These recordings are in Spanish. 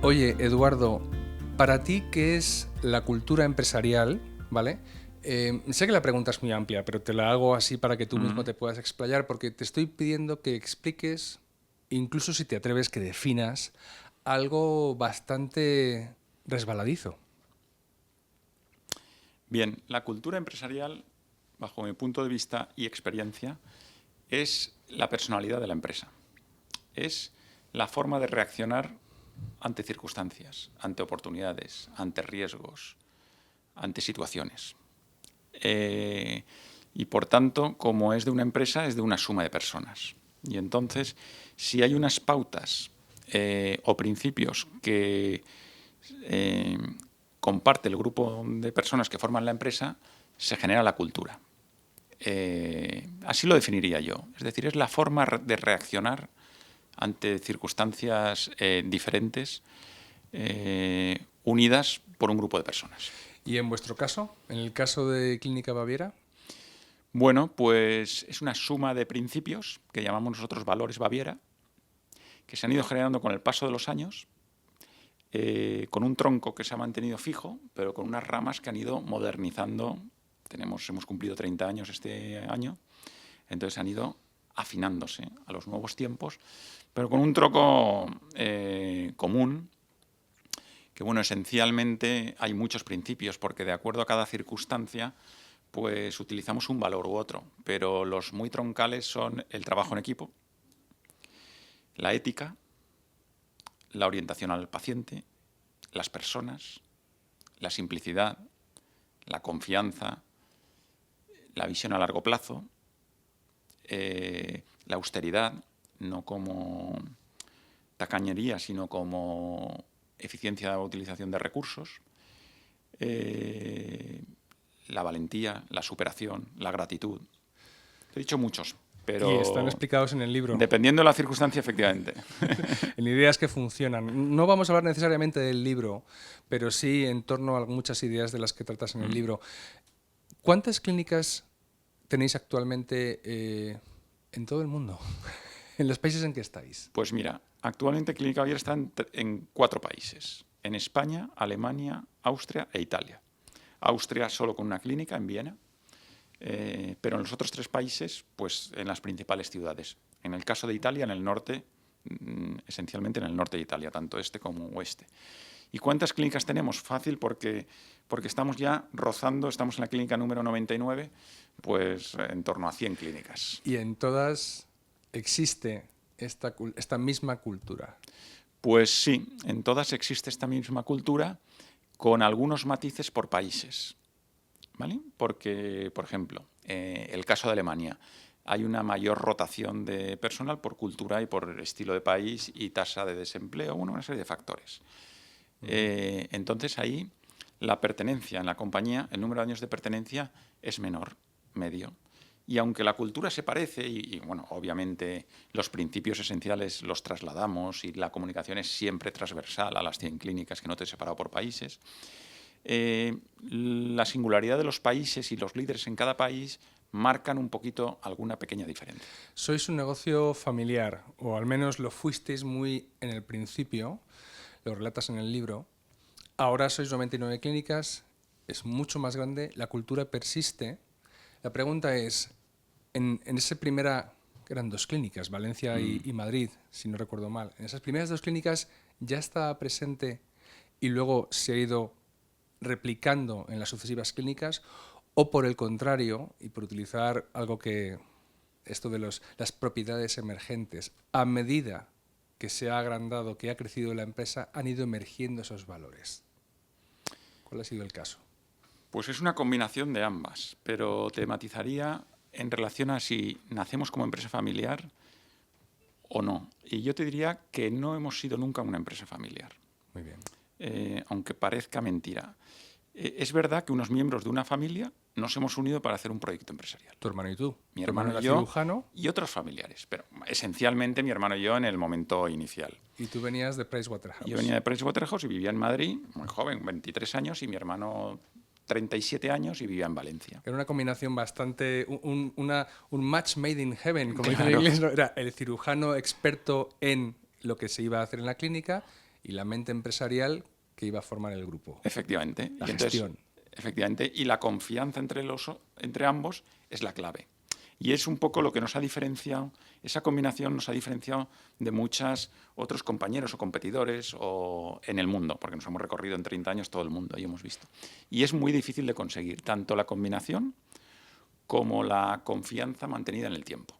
Oye, Eduardo, para ti, ¿qué es la cultura empresarial? ¿Vale? Sé que la pregunta es muy amplia, pero te la hago así para que tú mismo Mm, te puedas explayar, porque te estoy pidiendo que expliques, incluso si te atreves, que definas algo bastante resbaladizo. Bien, la cultura empresarial, bajo mi punto de vista y experiencia, es la personalidad de la empresa. Es la forma de reaccionar ante circunstancias, ante oportunidades, ante riesgos, ante situaciones. Eh, y por tanto, como es de una empresa, es de una suma de personas. Y entonces, si hay unas pautas o principios que eh, comparte el grupo de personas que forman la empresa, se genera la cultura. Así lo definiría yo. Es decir, es la forma de reaccionar ante circunstancias diferentes, unidas por un grupo de personas. Y en vuestro caso, en el caso de Clínica Baviera, Bueno, pues es una suma de principios que llamamos nosotros valores Baviera, que se han ido generando con el paso de los años, con un tronco que se ha mantenido fijo, pero con unas ramas que han ido modernizando. Hemos cumplido 30 años este año, entonces han ido afinándose a los nuevos tiempos, pero con un tronco común, que bueno, esencialmente hay muchos principios, porque de acuerdo a cada circunstancia, pues utilizamos un valor u otro, pero los muy troncales son el trabajo en equipo, la ética, la orientación al paciente, las personas, la simplicidad, la confianza, la visión a largo plazo, la austeridad, no como tacañería, sino como eficiencia de utilización de recursos, eh, la valentía, la superación, la gratitud. He dicho muchos, y están pero explicados en el libro, dependiendo de la circunstancia, efectivamente. en ideas que funcionan. No vamos a hablar necesariamente del libro, pero sí en torno a muchas ideas de las que tratas en el libro. ¿Cuántas clínicas tenéis actualmente en todo el mundo? En los países en que estáis. Pues mira, actualmente Clínica Baviera está en 4 países. En España, Alemania, Austria e Italia. Austria solo con una clínica en Viena, pero en los otros 3 países, pues en las principales ciudades. En el caso de Italia, en el norte, esencialmente en el norte de Italia, tanto este como oeste. ¿Y cuántas clínicas tenemos? Fácil, porque estamos ya rozando, estamos en la clínica número 99, pues en torno a 100 clínicas. Y en todas existe esta misma cultura. Pues sí, en todas existe esta misma cultura con algunos matices por países, ¿vale? Porque, por ejemplo, el caso de Alemania, hay una mayor rotación de personal por cultura y por estilo de país y tasa de desempleo, bueno, una serie de factores. Entonces ahí la pertenencia en la compañía, el número de años de pertenencia es menor, medio. Y aunque la cultura se parece, bueno, obviamente los principios esenciales los trasladamos y la comunicación es siempre transversal a las 100 clínicas, que no te he separado por países, la singularidad de los países y los líderes en cada país marcan un poquito alguna pequeña diferencia. Sois un negocio familiar, o al menos lo fuisteis muy en el principio, lo relatas en el libro. Ahora sois 99 clínicas, es mucho más grande, la cultura persiste. La pregunta es, en esa primera, que eran 2 clínicas, Valencia y Madrid, si no recuerdo mal, en esas primeras 2 clínicas ya estaba presente y luego se ha ido replicando en las sucesivas clínicas, o por el contrario, y por utilizar algo que esto de las propiedades emergentes, a medida que se ha agrandado, que ha crecido la empresa, han ido emergiendo esos valores. ¿Cuál ha sido el caso? Pues es una combinación de ambas, pero te matizaría en relación a si nacemos como empresa familiar o no. Y yo te diría que no hemos sido nunca una empresa familiar, Muy bien. aunque parezca mentira. Es verdad que unos miembros de una familia nos hemos unido para hacer un proyecto empresarial. Tu hermano y tú. Mi Tu hermano hermano y era yo cirujano y otros familiares, pero esencialmente mi hermano y yo en el momento inicial. y tú venías de Yo venía Pricewaterhouse. de Pricewaterhouse y vivía en Madrid, muy joven, 23 años, y mi hermano 37 años y vivía en Valencia. Era una combinación bastante, un match made in heaven, como dicen en Claro, inglés, ¿no? Era el cirujano experto en lo que se iba a hacer en la clínica y la mente empresarial que iba a formar el grupo. Efectivamente. La Y entonces, gestión. efectivamente, y la confianza entre ambos es la clave. Y es un poco lo que nos ha diferenciado, esa combinación nos ha diferenciado de muchos otros compañeros o competidores o en el mundo, porque nos hemos recorrido en 30 años todo el mundo y hemos visto. Y es muy difícil de conseguir, tanto la combinación como la confianza mantenida en el tiempo.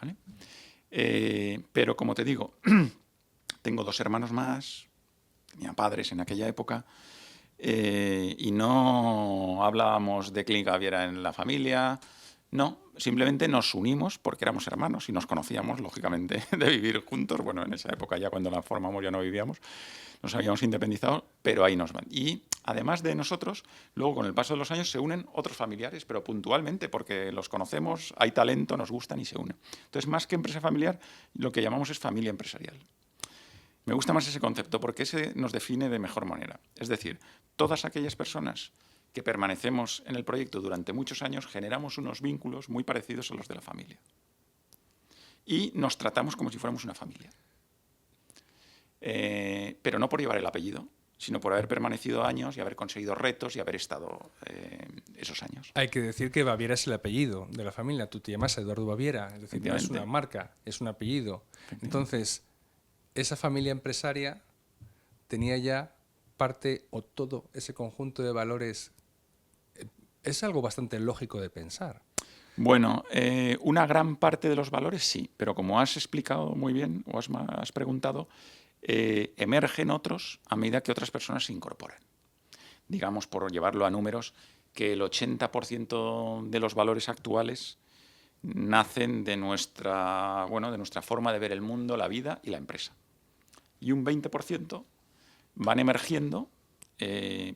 ¿Vale? Pero como te digo, tengo 2 hermanos más, tenía padres en aquella época, y no hablábamos de Clínica Baviera en la familia, no, simplemente nos unimos porque éramos hermanos y nos conocíamos, lógicamente, de vivir juntos. Bueno, en esa época ya cuando la formamos ya no vivíamos, nos habíamos independizado, pero ahí nos van. Y además de nosotros, luego con el paso de los años se unen otros familiares, pero puntualmente, porque los conocemos, hay talento, nos gustan y se unen. Entonces, más que empresa familiar, lo que llamamos es familia empresarial. Me gusta más ese concepto porque ese nos define de mejor manera. Es decir, todas aquellas personas que permanecemos en el proyecto durante muchos años generamos unos vínculos muy parecidos a los de la familia. Y nos tratamos como si fuéramos una familia. Pero no por llevar el apellido, sino por haber permanecido años y haber conseguido retos y haber estado esos años. Hay que decir que Baviera es el apellido de la familia. Tú te llamas Eduardo Baviera, es decir, no es una marca, es un apellido. Entonces, esa familia empresaria tenía ya parte o todo ese conjunto de valores. Es algo bastante lógico de pensar. Bueno, una gran parte de los valores sí, pero como has explicado muy bien o has preguntado, emergen otros a medida que otras personas se incorporan. Digamos, por llevarlo a números, que el 80% de los valores actuales nacen de nuestra forma de ver el mundo, la vida y la empresa. Y un 20% van emergiendo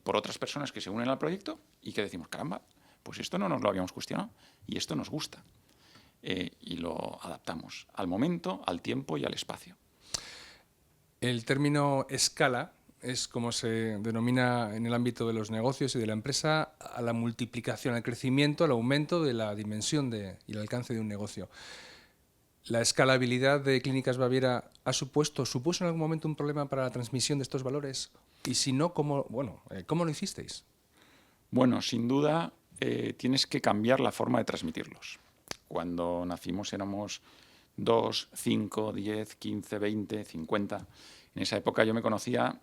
por otras personas que se unen al proyecto y que decimos, caramba, pues esto no nos lo habíamos cuestionado y esto nos gusta. Y lo adaptamos al momento, al tiempo y al espacio. El término escala es como se denomina en el ámbito de los negocios y de la empresa a la multiplicación, al crecimiento, al aumento de la dimensión y el alcance de un negocio. ¿La escalabilidad de Clínicas Baviera supuso en algún momento un problema para la transmisión de estos valores? Y si no, ¿cómo lo hicisteis? Bueno, sin duda tienes que cambiar la forma de transmitirlos. Cuando nacimos éramos 2, 5, 10, 15, 20, 50. En esa época yo me conocía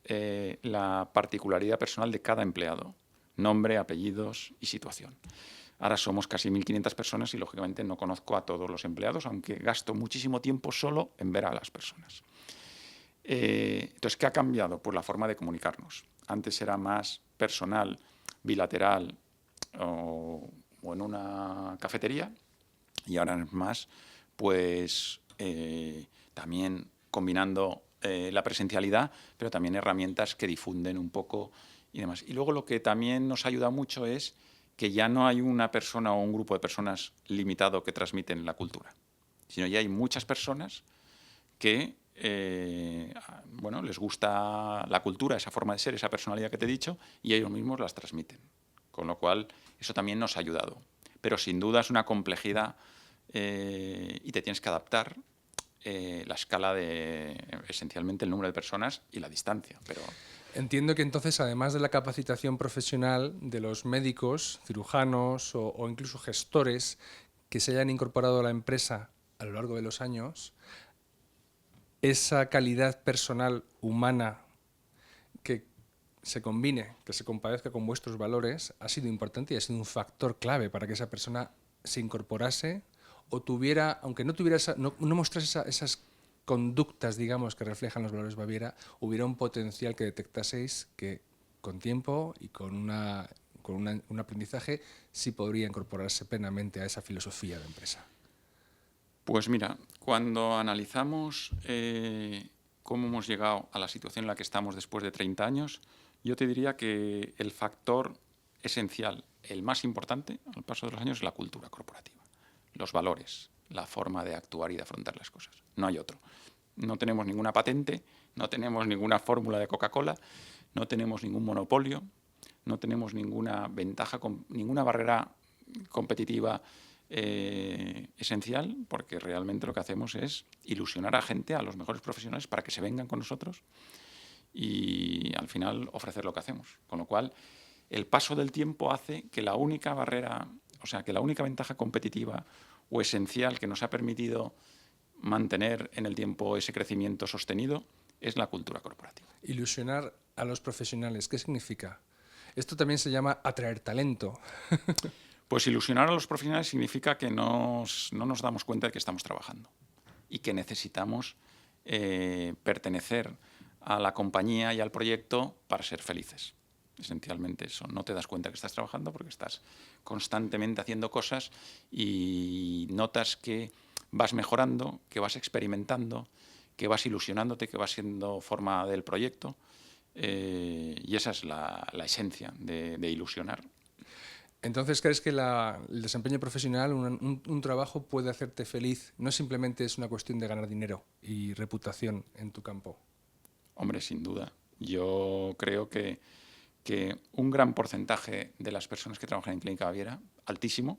la particularidad personal de cada empleado, nombre, apellidos y situación. Ahora somos casi 1.500 personas y, lógicamente, no conozco a todos los empleados, aunque gasto muchísimo tiempo solo en ver a las personas. Entonces, ¿qué ha cambiado? Pues la forma de comunicarnos. Antes era más personal, bilateral o en una cafetería, y ahora es más, pues, también combinando la presencialidad, pero también herramientas que difunden un poco y demás. Y luego lo que también nos ayuda mucho es que ya no hay una persona o un grupo de personas limitado que transmiten la cultura, sino ya hay muchas personas que les gusta la cultura, esa forma de ser, esa personalidad que te he dicho, y ellos mismos las transmiten. Con lo cual, eso también nos ha ayudado. Pero sin duda es una complejidad y te tienes que adaptar la escala de, esencialmente, el número de personas y la distancia. Pero entiendo que entonces, además de la capacitación profesional de los médicos, cirujanos o incluso gestores que se hayan incorporado a la empresa a lo largo de los años, esa calidad personal humana que se combine, que se compadezca con vuestros valores, ha sido importante y ha sido un factor clave para que esa persona se incorporase o tuviera, aunque no tuviera no mostrase esas conductas, digamos, que reflejan los valores Baviera, hubiera un potencial que detectaseis que con tiempo y con un aprendizaje sí podría incorporarse plenamente a esa filosofía de empresa. Pues mira, cuando analizamos cómo hemos llegado a la situación en la que estamos después de 30 años, yo te diría que el factor esencial, el más importante al paso de los años, es la cultura corporativa, los valores, la forma de actuar y de afrontar las cosas. No hay otro. No tenemos ninguna patente, no tenemos ninguna fórmula de Coca-Cola, no tenemos ningún monopolio, no tenemos ninguna ventaja, ninguna barrera competitiva esencial, porque realmente lo que hacemos es ilusionar a gente, a los mejores profesionales, para que se vengan con nosotros y al final ofrecer lo que hacemos. Con lo cual, el paso del tiempo hace que la única barrera, o sea, que la única ventaja competitiva o esencial que nos ha permitido mantener en el tiempo ese crecimiento sostenido es la cultura corporativa. Ilusionar a los profesionales, ¿qué significa? Esto también se llama atraer talento. Pues ilusionar a los profesionales significa que no nos damos cuenta de que estamos trabajando y que necesitamos pertenecer a la compañía y al proyecto para ser felices. Esencialmente eso. No te das cuenta que estás trabajando porque estás constantemente haciendo cosas y notas que vas mejorando, que vas experimentando, que vas ilusionándote, que vas siendo forma del proyecto. Y esa es la esencia de ilusionar. Entonces, ¿crees que el desempeño profesional, un trabajo puede hacerte feliz? No simplemente es una cuestión de ganar dinero y reputación en tu campo. Hombre, sin duda. Yo creo que un gran porcentaje de las personas que trabajan en Clínica Baviera, altísimo,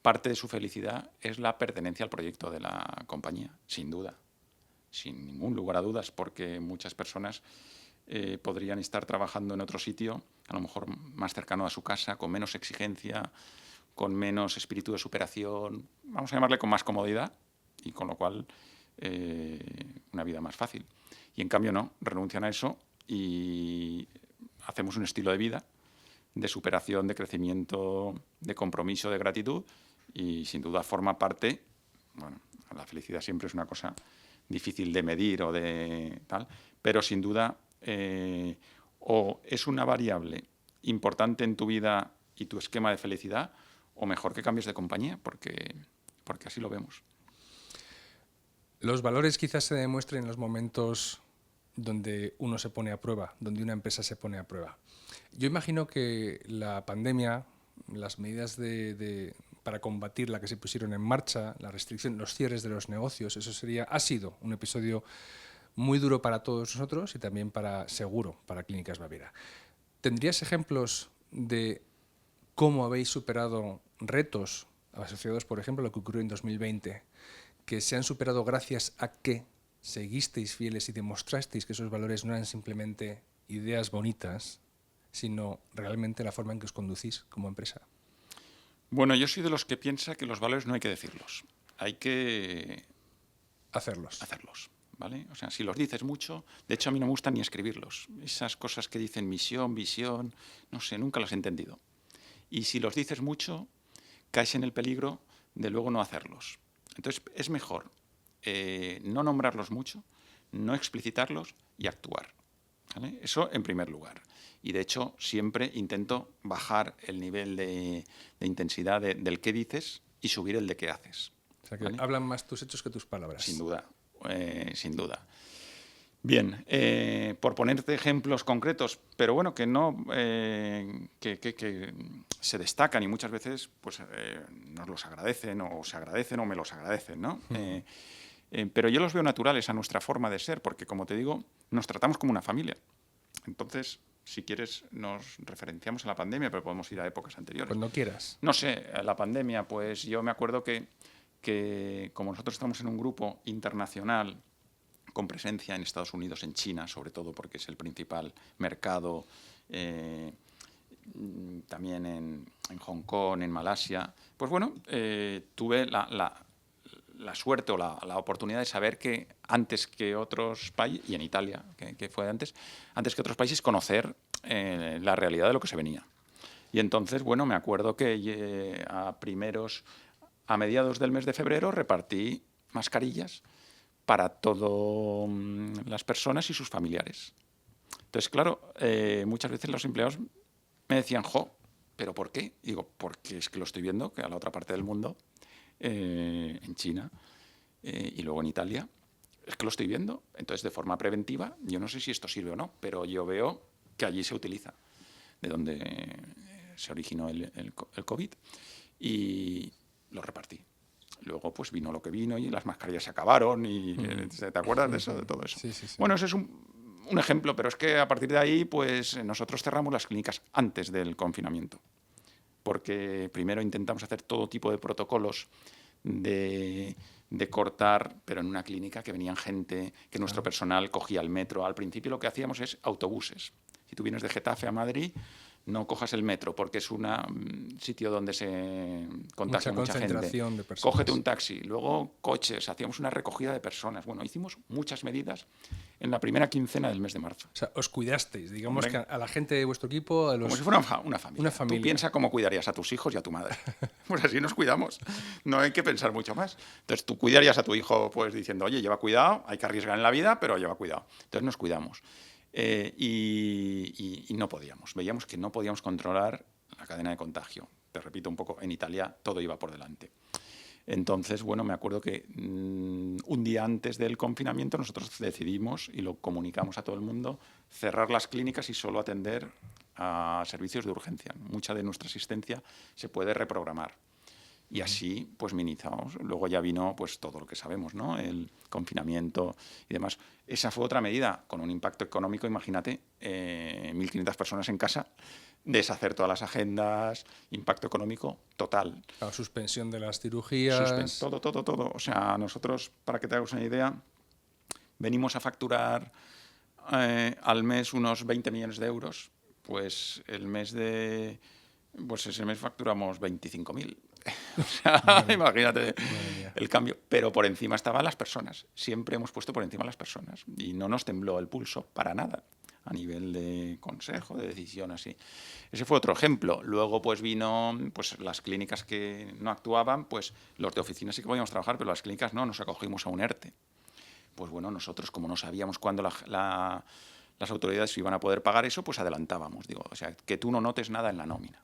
parte de su felicidad es la pertenencia al proyecto de la compañía, sin duda, sin ningún lugar a dudas, porque muchas personas podrían estar trabajando en otro sitio, a lo mejor más cercano a su casa, con menos exigencia, con menos espíritu de superación, vamos a llamarle con más comodidad, y con lo cual una vida más fácil. Y en cambio no, renuncian a eso y hacemos un estilo de vida de superación, de crecimiento, de compromiso, de gratitud, y sin duda forma parte, bueno, la felicidad siempre es una cosa difícil de medir o de tal, pero sin duda o es una variable importante en tu vida y tu esquema de felicidad, o mejor que cambies de compañía, porque así lo vemos. Los valores quizás se demuestren en los momentos donde uno se pone a prueba, donde una empresa se pone a prueba. Yo imagino que la pandemia, las medidas para combatirla que se pusieron en marcha, la restricción, los cierres de los negocios, ha sido un episodio muy duro para todos nosotros y también seguro para Clínicas Baviera. ¿Tendrías ejemplos de cómo habéis superado retos asociados, por ejemplo, a lo que ocurrió en 2020, que se han superado gracias a que seguisteis fieles y demostrasteis que esos valores no eran simplemente ideas bonitas, sino realmente la forma en que os conducís como empresa? Bueno, yo soy de los que piensa que los valores no hay que decirlos, hay que hacerlos. ¿Vale? O sea, si los dices mucho, de hecho a mí no me gusta ni escribirlos. Esas cosas que dicen misión, visión, no sé, nunca las he entendido. Y si los dices mucho, caes en el peligro de luego no hacerlos. Entonces es mejor no nombrarlos mucho, no explicitarlos y actuar. ¿Vale? Eso en primer lugar. Y de hecho siempre intento bajar el nivel de intensidad del qué dices y subir el de qué haces. O sea, que ¿vale? Hablan más tus hechos que tus palabras. Sin duda, sin duda. Bien, por ponerte ejemplos concretos, pero bueno, que no que se destacan y muchas veces pues nos los agradecen o se agradecen o me los agradecen, ¿no? Pero yo los veo naturales a nuestra forma de ser, porque como te digo, nos tratamos como una familia. Entonces, si quieres, nos referenciamos a la pandemia, pero podemos ir a épocas anteriores. Cuando quieras. No sé, la pandemia, pues yo me acuerdo que como nosotros estamos en un grupo internacional con presencia en Estados Unidos, en China, sobre todo porque es el principal mercado, también en Hong Kong, en Malasia, pues bueno, tuve la suerte o la oportunidad de saber que antes que otros países, y en Italia, que fue antes que otros países, conocer la realidad de lo que se venía. Y entonces, bueno, me acuerdo que a mediados del mes de febrero repartí mascarillas para todas las personas y sus familiares. Entonces, claro, muchas veces los empleados me decían, ¿pero por qué? Y digo, porque es que lo estoy viendo, que a la otra parte del mundo, en China y luego en Italia, es que lo estoy viendo. Entonces, de forma preventiva, yo no sé si esto sirve o no, pero yo veo que allí se utiliza, de donde se originó el COVID, y lo repartí. Luego pues vino lo que vino y las mascarillas se acabaron y ¿te acuerdas de eso, de todo eso? Sí, sí, sí. Bueno, ese es un ejemplo, pero es que a partir de ahí pues nosotros cerramos las clínicas antes del confinamiento, porque primero intentamos hacer todo tipo de protocolos de cortar, pero en una clínica que venían gente, que nuestro personal cogía el metro. Al principio lo que hacíamos es autobuses. Si tú vienes de Getafe a Madrid, no cojas el metro porque es un sitio donde se contagia mucha concentración gente. de personas. Cógete un taxi, luego coches, hacíamos una recogida de personas. Bueno, hicimos muchas medidas en la primera quincena del mes de marzo. O sea, os cuidasteis, digamos. Hombre, que a la gente de vuestro equipo, a los... como si fuera una familia. Una familia. Tú piensa cómo cuidarías a tus hijos y a tu madre. Pues así nos cuidamos. No hay que pensar mucho más. Entonces tú cuidarías a tu hijo pues diciendo, oye, lleva cuidado, hay que arriesgar en la vida, pero lleva cuidado. Entonces nos cuidamos. Y no podíamos. Veíamos que no podíamos controlar la cadena de contagio. Te repito un poco, en Italia todo iba por delante. Entonces, bueno, me acuerdo que un día antes del confinamiento nosotros decidimos, y lo comunicamos a todo el mundo, cerrar las clínicas y solo atender a servicios de urgencia. Mucha de nuestra asistencia se puede reprogramar. Y así, pues minimizamos. Luego ya vino pues todo lo que sabemos, ¿no? El confinamiento y demás. Esa fue otra medida con un impacto económico, imagínate, 1.500 personas en casa, deshacer todas las agendas, impacto económico total. La suspensión de las cirugías. Todo. O sea, nosotros, para que te hagas una idea, venimos a facturar al mes unos 20 millones de euros. Pues ese mes facturamos 25.000. O sea, imagínate el cambio. Pero por encima estaban las personas. Siempre hemos puesto por encima las personas. Y no nos tembló el pulso para nada a nivel de consejo, de decisión, así. Ese fue otro ejemplo. Luego pues vino pues las clínicas que no actuaban, pues los de oficinas sí que podíamos trabajar, pero las clínicas no, nos acogimos a un ERTE. Pues bueno, nosotros como no sabíamos cuándo las autoridades iban a poder pagar eso, pues adelantábamos. Digo, o sea, que tú no notes nada en la nómina.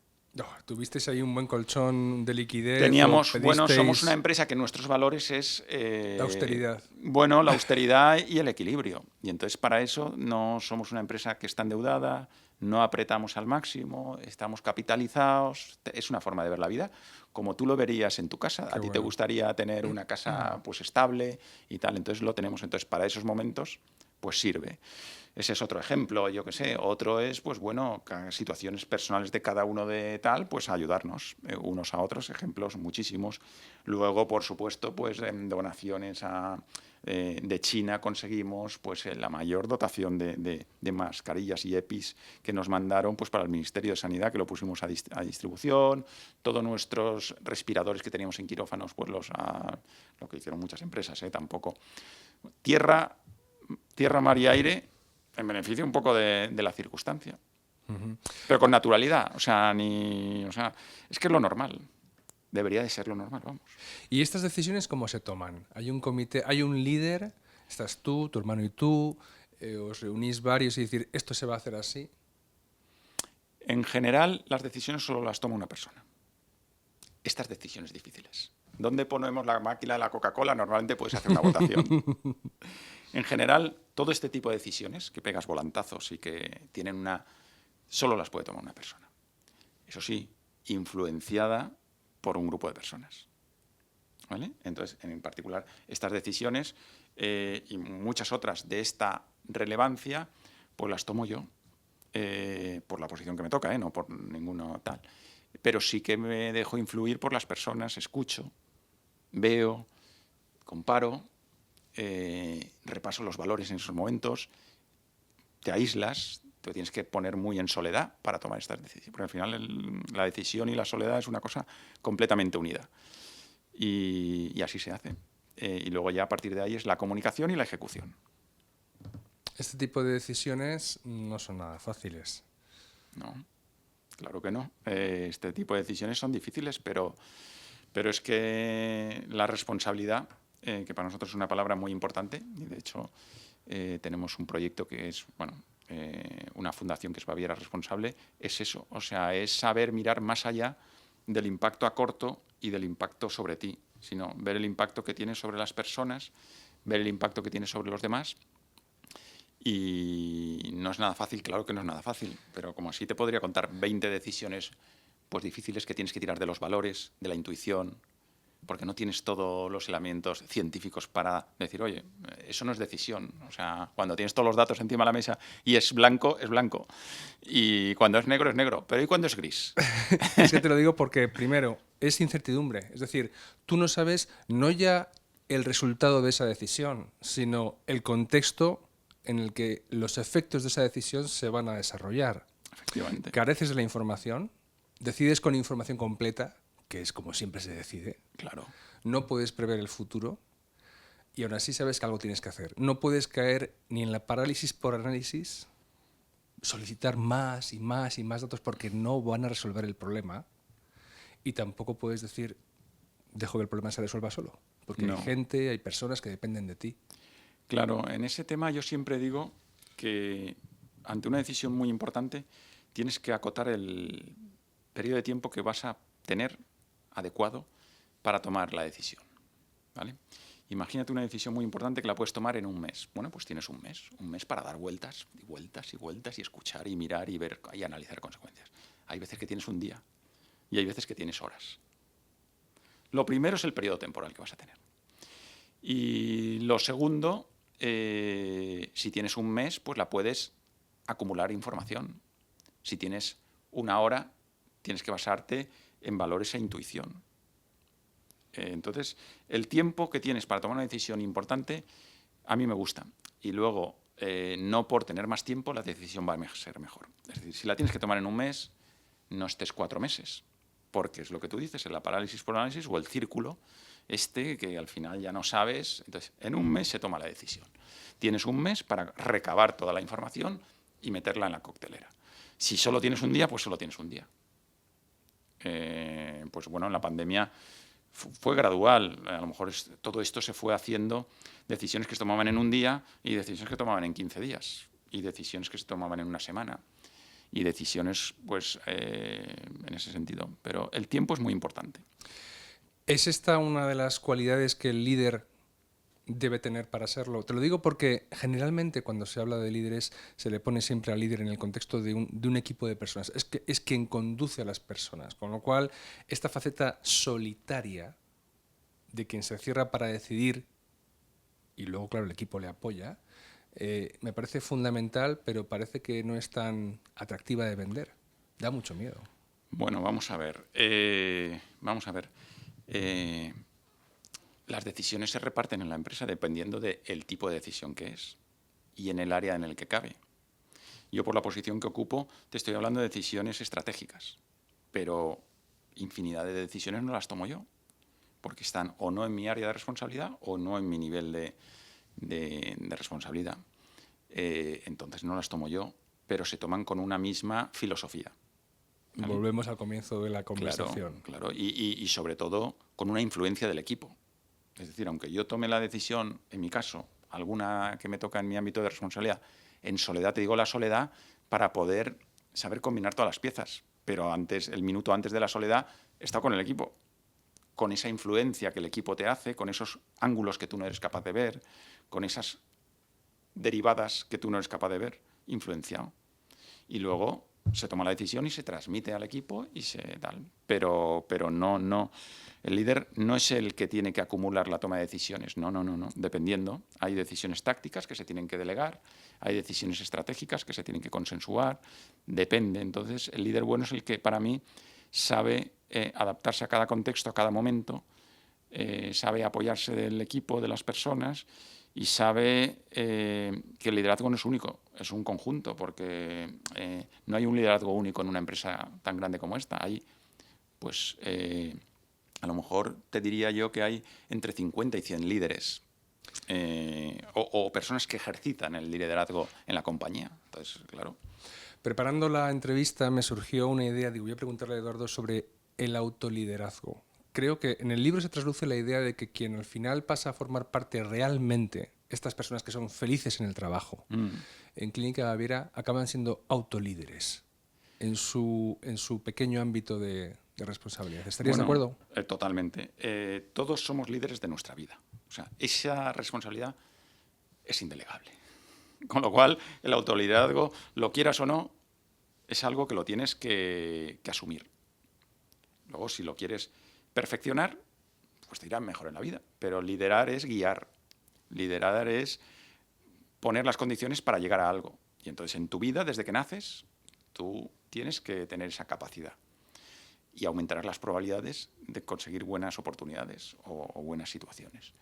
¿Tuvisteis ahí un buen colchón de liquidez? Bueno, somos una empresa que nuestros valores es... la austeridad. Bueno, la austeridad y el equilibrio. Y entonces para eso no somos una empresa que está endeudada, no apretamos al máximo, estamos capitalizados. Es una forma de ver la vida, como tú lo verías en tu casa. A ti te gustaría tener una casa pues estable y tal, entonces lo tenemos. Entonces para esos momentos pues sirve. Ese es otro ejemplo, yo qué sé. Otro es, pues bueno, situaciones personales de cada uno de tal, pues ayudarnos unos a otros, ejemplos muchísimos. Luego, por supuesto, pues en donaciones de China conseguimos pues la mayor dotación de mascarillas y EPIs que nos mandaron pues para el Ministerio de Sanidad, que lo pusimos a distribución. Todos nuestros respiradores que teníamos en quirófanos, pues lo que hicieron muchas empresas, tampoco. Tierra, mar y aire, en beneficio un poco de la circunstancia. Pero con naturalidad. O sea, es que es lo normal. Debería de ser lo normal, vamos. ¿Y estas decisiones cómo se toman? ¿Hay un comité, hay un líder? ¿Estás tú, tu hermano y tú? ¿Os reunís varios y decir, esto se va a hacer así? En general, las decisiones solo las toma una persona. Estas decisiones difíciles. ¿Dónde ponemos la máquina de la Coca-Cola? Normalmente puedes hacer una votación. En general, todo este tipo de decisiones, que pegas volantazos y que tienen solo las puede tomar una persona. Eso sí, influenciada por un grupo de personas. ¿Vale? Entonces, en particular, estas decisiones y muchas otras de esta relevancia, pues las tomo yo por la posición que me toca, no por ninguno tal. Pero sí que me dejo influir por las personas, escucho, veo, comparo, repaso los valores en esos momentos, te aíslas, te tienes que poner muy en soledad para tomar estas decisiones, porque al final la decisión y la soledad es una cosa completamente unida. Y así se hace. Y luego ya a partir de ahí es la comunicación y la ejecución. Este tipo de decisiones no son nada fáciles. No, claro que no. Este tipo de decisiones son difíciles, pero es que la responsabilidad, que para nosotros es una palabra muy importante, y de hecho tenemos un proyecto que es, una fundación que es Baviera Responsable, es eso. O sea, es saber mirar más allá del impacto a corto y del impacto sobre ti, sino ver el impacto que tienes sobre las personas, ver el impacto que tienes sobre los demás. Y no es nada fácil, claro que no es nada fácil, pero como así te podría contar 20 decisiones pues difíciles que tienes que tirar de los valores, de la intuición, porque no tienes todos los elementos científicos para decir, oye, eso no es decisión. O sea, cuando tienes todos los datos encima de la mesa y es blanco, es blanco. Y cuando es negro, es negro. Pero ¿y cuando es gris? Es que te lo digo porque, primero, es incertidumbre. Es decir, tú no sabes no ya el resultado de esa decisión, sino el contexto en el que los efectos de esa decisión se van a desarrollar. Efectivamente. Careces de la información, decides con información completa, que es como siempre se decide. Claro. No puedes prever el futuro y aún así sabes que algo tienes que hacer. No puedes caer ni en la parálisis por análisis, solicitar más y más y más datos porque no van a resolver el problema, y tampoco puedes decir, dejo que el problema se resuelva solo, porque No. hay gente, hay personas que dependen de ti. Claro, en ese tema yo siempre digo que ante una decisión muy importante tienes que acotar el periodo de tiempo que vas a tener adecuado para tomar la decisión, ¿vale? Imagínate una decisión muy importante que la puedes tomar en un mes. Bueno, pues tienes un mes para dar vueltas y vueltas y vueltas y escuchar y mirar y ver y analizar consecuencias. Hay veces que tienes un día y hay veces que tienes horas. Lo primero es el periodo temporal que vas a tener. Y lo segundo, si tienes un mes, pues la puedes acumular información. Si tienes una hora, tienes que basarte en valores e intuición. Entonces, el tiempo que tienes para tomar una decisión importante, a mí me gusta. Y luego, no por tener más tiempo, la decisión va a ser mejor. Es decir, si la tienes que tomar en un mes, no estés 4 meses. Porque es lo que tú dices, la parálisis por análisis o el círculo que al final ya no sabes. Entonces, en un mes se toma la decisión. Tienes un mes para recabar toda la información y meterla en la coctelera. Si solo tienes un día, pues solo tienes un día. Pues bueno, en la pandemia fue gradual. A lo mejor todo esto se fue haciendo, decisiones que se tomaban en un día y decisiones que se tomaban en 15 días y decisiones que se tomaban en una semana y decisiones pues en ese sentido. Pero el tiempo es muy importante. ¿Es esta una de las cualidades que el líder debe tener para serlo? Te lo digo porque generalmente cuando se habla de líderes se le pone siempre al líder en el contexto de un equipo de personas. Es quien conduce a las personas, con lo cual esta faceta solitaria de quien se cierra para decidir y luego, claro, el equipo le apoya, me parece fundamental, pero parece que no es tan atractiva de vender. Da mucho miedo. Bueno, vamos a ver. Las decisiones se reparten en la empresa dependiendo del tipo de decisión que es y en el área en el que cabe. Yo, por la posición que ocupo, te estoy hablando de decisiones estratégicas, pero infinidad de decisiones no las tomo yo, porque están o no en mi área de responsabilidad o no en mi nivel de responsabilidad. Entonces no las tomo yo, pero se toman con una misma filosofía. ¿Vale? Volvemos al comienzo de la conversación. Claro. Y sobre todo con una influencia del equipo. Es decir, aunque yo tome la decisión, en mi caso, alguna que me toca en mi ámbito de responsabilidad, en soledad, te digo la soledad, para poder saber combinar todas las piezas. Pero antes, el minuto antes de la soledad, he estado con el equipo, con esa influencia que el equipo te hace, con esos ángulos que tú no eres capaz de ver, con esas derivadas que tú no eres capaz de ver, influenciado. Y luego se toma la decisión y se transmite al equipo y se tal. Pero no. El líder no es el que tiene que acumular la toma de decisiones. No. Dependiendo. Hay decisiones tácticas que se tienen que delegar, hay decisiones estratégicas que se tienen que consensuar. Depende. Entonces, el líder bueno es el que, para mí, sabe adaptarse a cada contexto, a cada momento, sabe apoyarse del equipo, de las personas, y sabe que el liderazgo no es único, es un conjunto, porque no hay un liderazgo único en una empresa tan grande como esta. Hay, pues, a lo mejor te diría yo que hay entre 50 y 100 líderes o personas que ejercitan el liderazgo en la compañía. Entonces, claro. Preparando la entrevista me surgió una idea, digo, voy a preguntarle a Eduardo sobre el autoliderazgo. Creo que en el libro se trasluce la idea de que quien al final pasa a formar parte realmente, estas personas que son felices en el trabajo, en Clínica Baviera, acaban siendo autolíderes en su pequeño ámbito de responsabilidad. ¿Estarías de acuerdo? Totalmente. Todos somos líderes de nuestra vida. O sea, esa responsabilidad es indelegable. Con lo cual, el autoliderazgo, lo quieras o no, es algo que lo tienes que asumir. Luego, si lo quieres perfeccionar, pues te irá mejor en la vida. Pero liderar es guiar. Liderar es poner las condiciones para llegar a algo. Y entonces en tu vida, desde que naces, tú tienes que tener esa capacidad. Y aumentarás las probabilidades de conseguir buenas oportunidades o buenas situaciones.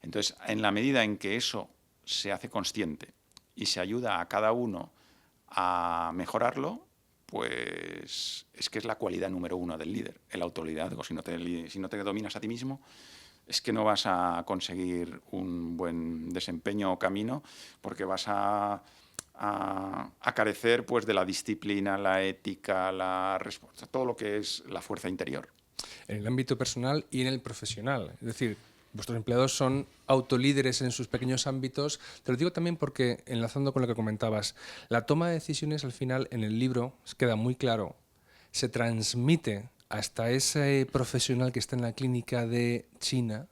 Entonces, en la medida en que eso se hace consciente y se ayuda a cada uno a mejorarlo, pues es que es la cualidad número uno del líder, el autoliderazgo. Si no te dominas a ti mismo, es que no vas a conseguir un buen desempeño o camino, porque vas a carecer pues de la disciplina, la ética, todo lo que es la fuerza interior. En el ámbito personal y en el profesional. Es decir, vuestros empleados son autolíderes en sus pequeños ámbitos. Te lo digo también porque, enlazando con lo que comentabas, la toma de decisiones al final en el libro queda muy claro, se transmite hasta ese profesional que está en la clínica de China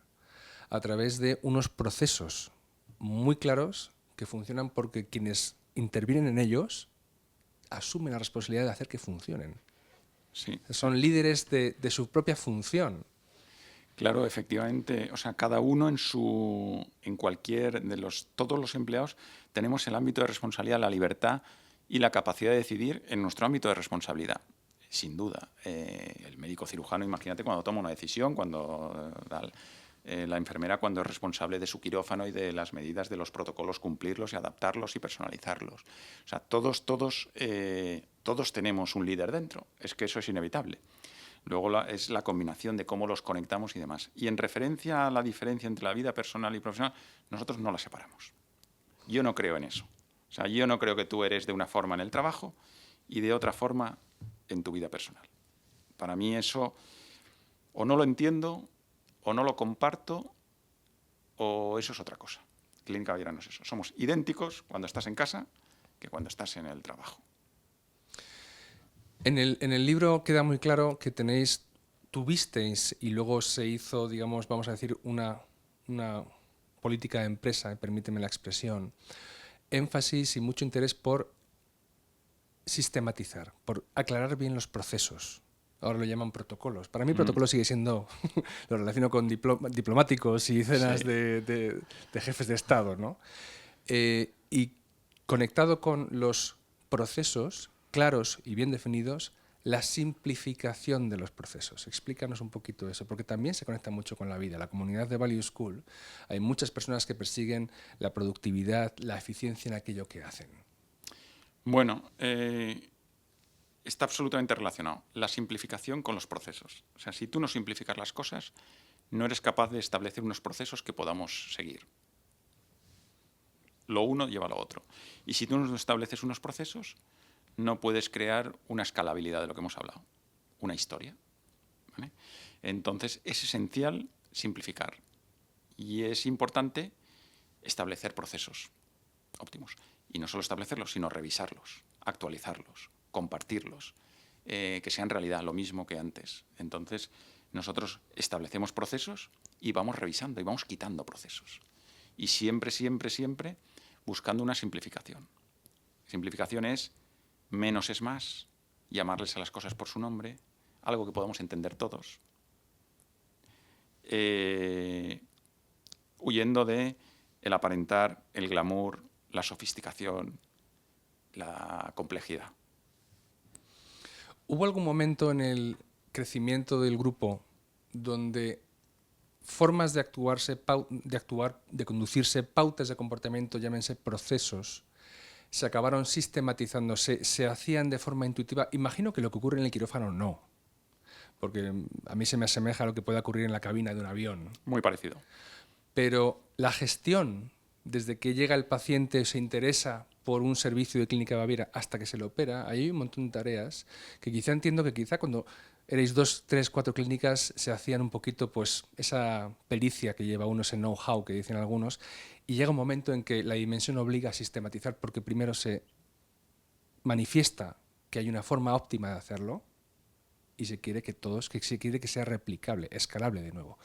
a través de unos procesos muy claros que funcionan porque quienes intervienen en ellos asumen la responsabilidad de hacer que funcionen. Sí. Son líderes de su propia función. Claro, efectivamente, o sea, cada uno en cualquier todos los empleados tenemos el ámbito de responsabilidad, la libertad y la capacidad de decidir en nuestro ámbito de responsabilidad, sin duda. El médico cirujano, imagínate cuando toma una decisión, la enfermera cuando es responsable de su quirófano y de las medidas de los protocolos, cumplirlos y adaptarlos y personalizarlos. O sea, todos tenemos un líder dentro, es que eso es inevitable. Luego es la combinación de cómo los conectamos y demás. Y en referencia a la diferencia entre la vida personal y profesional, nosotros no la separamos. Yo no creo en eso. O sea, yo no creo que tú eres de una forma en el trabajo y de otra forma en tu vida personal. Para mí eso o no lo entiendo, o no lo comparto, o eso es otra cosa. Clínica Baviera no es eso. Somos idénticos cuando estás en casa que cuando estás en el trabajo. En el libro queda muy claro que tuvisteis y luego se hizo, digamos, vamos a decir, una política de empresa, permíteme la expresión, énfasis y mucho interés por sistematizar, por aclarar bien los procesos. Ahora lo llaman protocolos. Para mí protocolo sigue siendo, lo relaciono con diplomáticos y cenas Sí. de jefes de Estado, ¿no? Y conectado con los procesos claros y bien definidos, la simplificación de los procesos. Explícanos un poquito eso, porque también se conecta mucho con la vida. La comunidad de Value School, hay muchas personas que persiguen la productividad, la eficiencia en aquello que hacen. Bueno, está absolutamente relacionado la simplificación con los procesos. O sea, si tú no simplificas las cosas, no eres capaz de establecer unos procesos que podamos seguir. Lo uno lleva a lo otro. Y si tú no estableces unos procesos, no puedes crear una escalabilidad de lo que hemos hablado, una historia. ¿Vale? Entonces, es esencial simplificar. Y es importante establecer procesos óptimos. Y no solo establecerlos, sino revisarlos, actualizarlos, compartirlos, que sean realidad lo mismo que antes. Entonces, nosotros establecemos procesos y vamos revisando y vamos quitando procesos. Y siempre, siempre, siempre buscando una simplificación. Simplificación es menos es más, llamarles a las cosas por su nombre, algo que podamos entender todos. Huyendo de el aparentar, el glamour, la sofisticación, la complejidad. ¿Hubo algún momento en el crecimiento del grupo donde formas de de conducirse, pautas de comportamiento, llámense procesos, se acabaron sistematizando, se hacían de forma intuitiva? Imagino que lo que ocurre en el quirófano no, porque a mí se me asemeja a lo que pueda ocurrir en la cabina de un avión. Muy parecido. Pero la gestión, desde que llega el paciente, se interesa por un servicio de Clínica Baviera hasta que se le opera, ahí hay un montón de tareas que quizá entiendo que quizá cuando erais 2, 3, 4 clínicas se hacían un poquito pues esa pericia que lleva uno, ese know-how que dicen algunos, y llega un momento en que la dimensión obliga a sistematizar porque primero se manifiesta que hay una forma óptima de hacerlo y se quiere que sea replicable, escalable de nuevo.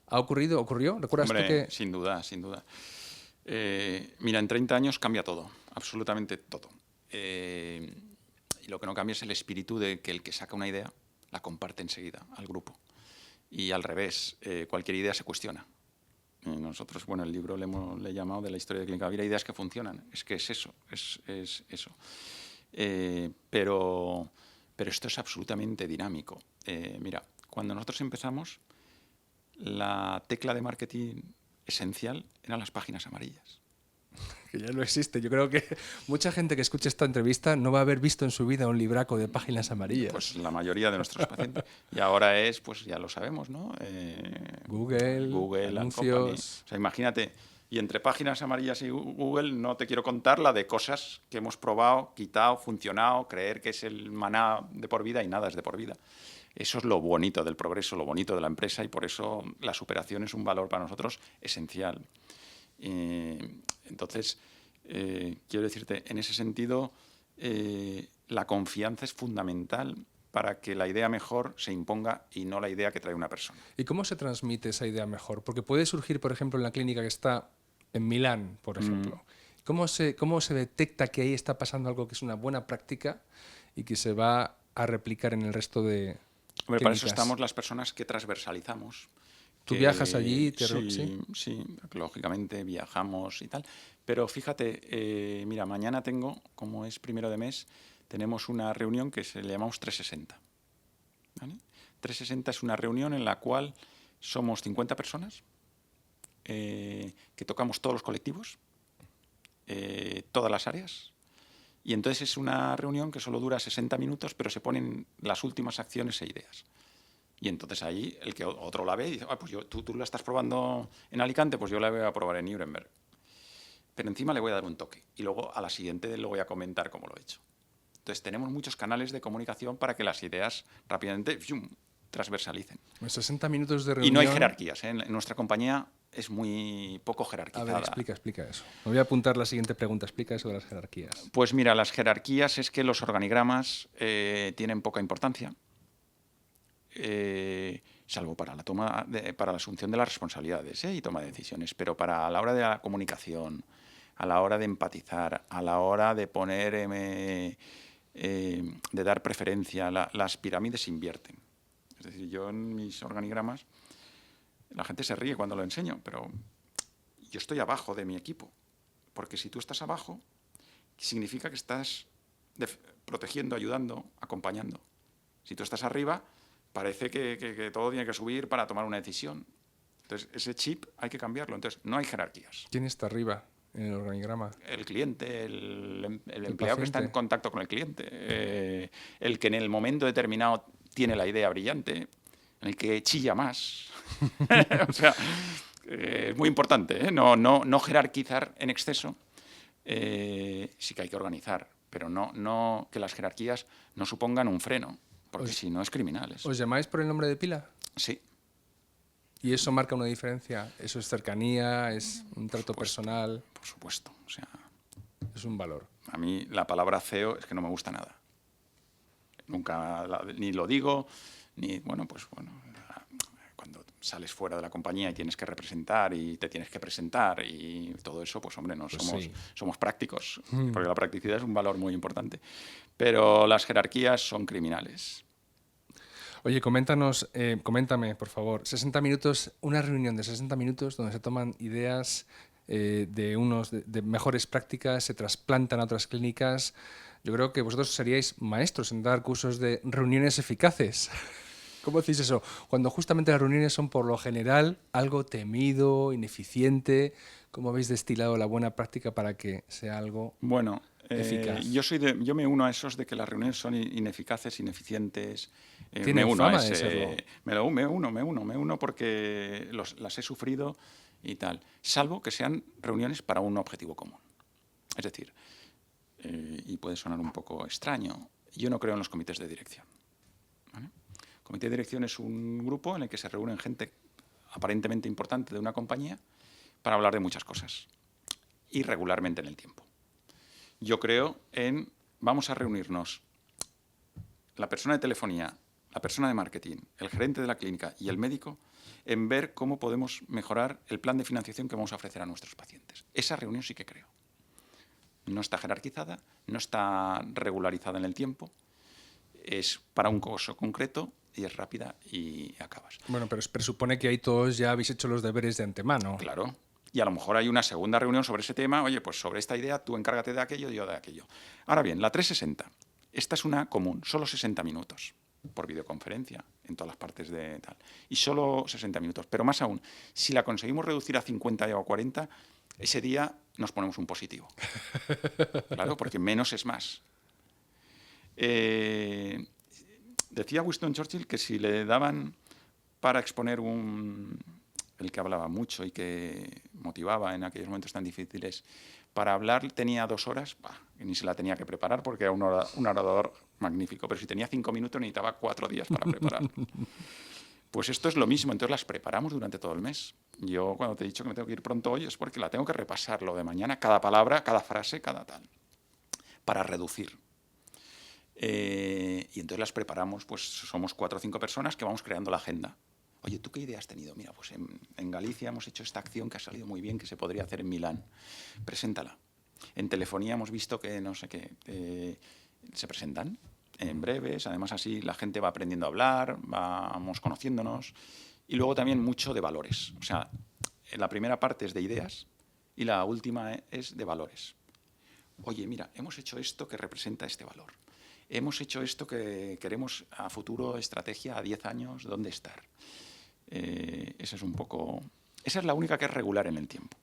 ¿Ocurrió? ¿Recuerdas tú Hombre, que...? sin duda, sin duda. Mira, en 30 años cambia todo, absolutamente todo. Y lo que no cambia es el espíritu de que el que saca una idea la comparte enseguida al grupo. y al revés, cualquier idea se cuestiona. Nosotros, bueno, el libro le he llamado de la historia de Clínica Baviera ideas que funcionan. Es que es eso, es eso. Pero esto es absolutamente dinámico. Mira, cuando nosotros empezamos, la tecla de marketing esencial eran las páginas amarillas. Que ya no existe. Yo creo que mucha gente que escuche esta entrevista no va a haber visto en su vida un libraco de páginas amarillas. Pues la mayoría de nuestros pacientes. Y ahora es, pues ya lo sabemos, ¿no? Google, and Company. anuncios. O sea, imagínate, y entre páginas amarillas y Google no te quiero contar la de cosas que hemos probado, quitado, funcionado, creer que es el maná de por vida y nada es de por vida. Eso es lo bonito del progreso, lo bonito de la empresa, y por eso la superación es un valor para nosotros esencial. Entonces, quiero decirte, en ese sentido, la confianza es fundamental para que la idea mejor se imponga y no la idea que trae una persona. ¿Y cómo se transmite esa idea mejor? Porque puede surgir, por ejemplo, en la clínica que está en Milán, por ejemplo. ¿Cómo se detecta que ahí está pasando algo que es una buena práctica y que se va a replicar en el resto de Hombre, para clínicas? eso estamos las personas que transversalizamos. ¿Tú viajas allí? Sí, lógicamente viajamos y tal. Pero fíjate, mira, mañana tengo, como es 1 de mes, tenemos una reunión que le llamamos 360. ¿Vale? 360 es una reunión en la cual somos 50 personas, que tocamos todos los colectivos, todas las áreas. Y entonces es una reunión que solo dura 60 minutos, pero se ponen las últimas acciones e ideas. Y entonces ahí el que otro la ve y dice, pues tú la estás probando en Alicante, pues yo la voy a probar en Nuremberg. Pero encima le voy a dar un toque y luego a la siguiente lo voy a comentar cómo lo he hecho. Entonces tenemos muchos canales de comunicación para que las ideas rápidamente transversalicen. 60 minutos de reunión. Y no hay jerarquías, ¿eh? En nuestra compañía es muy poco jerarquizada. A ver, explica eso. Me voy a apuntar la siguiente pregunta. Explica eso de las jerarquías. Pues mira, las jerarquías es que los organigramas tienen poca importancia. Salvo para para la asunción de las responsabilidades y toma de decisiones, pero para a la hora de la comunicación, a la hora de empatizar, a la hora de poner, de dar preferencia, las pirámides invierten. Es decir, yo en mis organigramas, la gente se ríe cuando lo enseño, pero yo estoy abajo de mi equipo, porque si tú estás abajo, significa que estás protegiendo, ayudando, acompañando. Si tú estás arriba, parece que todo tiene que subir para tomar una decisión. Entonces, ese chip hay que cambiarlo. Entonces, no hay jerarquías. ¿Quién está arriba en el organigrama? El cliente, el empleado que está en contacto con el cliente, el que en el momento determinado tiene la idea brillante, el que chilla más. O sea, es muy importante, ¿eh? No jerarquizar en exceso. Sí que hay que organizar, pero no que las jerarquías no supongan un freno. Porque si no es criminal. ¿Os llamáis por el nombre de pila? Sí. ¿Y eso marca una diferencia? ¿Eso es cercanía? ¿Es un trato personal? Por supuesto. O sea, es un valor. A mí la palabra CEO es que no me gusta nada. Nunca ni lo digo, ni... Bueno, cuando sales fuera de la compañía y tienes que representar y te tienes que presentar y todo eso, pues hombre, somos prácticos, porque la practicidad es un valor muy importante. Pero las jerarquías son criminales. Oye, coméntame, por favor, 60 minutos, una reunión de 60 minutos donde se toman ideas de mejores prácticas, se trasplantan a otras clínicas. Yo creo que vosotros seríais maestros en dar cursos de reuniones eficaces. ¿Cómo decís eso? Cuando justamente las reuniones son por lo general algo temido, ineficiente. ¿Cómo habéis destilado la buena práctica para que sea algo eficaz? Yo me uno a esos de que las reuniones son ineficaces, ineficientes. ¿Tienen fama de serlo? Me uno porque las he sufrido y tal. Salvo que sean reuniones para un objetivo común. Es decir, y puede sonar un poco extraño, yo no creo en los comités de dirección. ¿Vale? Comité de dirección es un grupo en el que se reúnen gente aparentemente importante de una compañía para hablar de muchas cosas, y regularmente en el tiempo. Yo creo vamos a reunirnos la persona de telefonía, la persona de marketing, el gerente de la clínica y el médico en ver cómo podemos mejorar el plan de financiación que vamos a ofrecer a nuestros pacientes. Esa reunión sí que creo. No está jerarquizada, no está regularizada en el tiempo, es para un caso concreto, y es rápida y acabas. Bueno, pero presupone que ahí todos ya habéis hecho los deberes de antemano. Claro. Y a lo mejor hay una segunda reunión sobre ese tema. Oye, pues sobre esta idea tú encárgate de aquello, yo de aquello. Ahora bien, la 360. Esta es una común, solo 60 minutos por videoconferencia en todas las partes de tal. Y solo 60 minutos. Pero más aún, si la conseguimos reducir a 50 o 40, ese día nos ponemos un positivo. Claro, porque menos es más. Decía Winston Churchill que si le daban para exponer el que hablaba mucho y que motivaba en aquellos momentos tan difíciles, para hablar tenía 2 horas, que ni se la tenía que preparar porque era un orador magnífico, pero si tenía 5 minutos necesitaba 4 días para preparar. Pues esto es lo mismo, entonces las preparamos durante todo el mes. Yo cuando te he dicho que me tengo que ir pronto hoy es porque la tengo que repasar lo de mañana, cada palabra, cada frase, cada tal, para reducir. Y entonces las preparamos, pues somos 4 o 5 personas que vamos creando la agenda. Oye, ¿tú qué idea has tenido? Mira, pues en Galicia hemos hecho esta acción que ha salido muy bien, que se podría hacer en Milán. Preséntala. En telefonía hemos visto que no sé qué. Se presentan en breves, además así la gente va aprendiendo a hablar, vamos conociéndonos. Y luego también mucho de valores. O sea, la primera parte es de ideas y la última es de valores. Oye, mira, hemos hecho esto que representa este valor. Hemos hecho esto que queremos a futuro, estrategia a 10 años, ¿dónde estar? Esa es un poco... Esa es la única que es regular en el tiempo.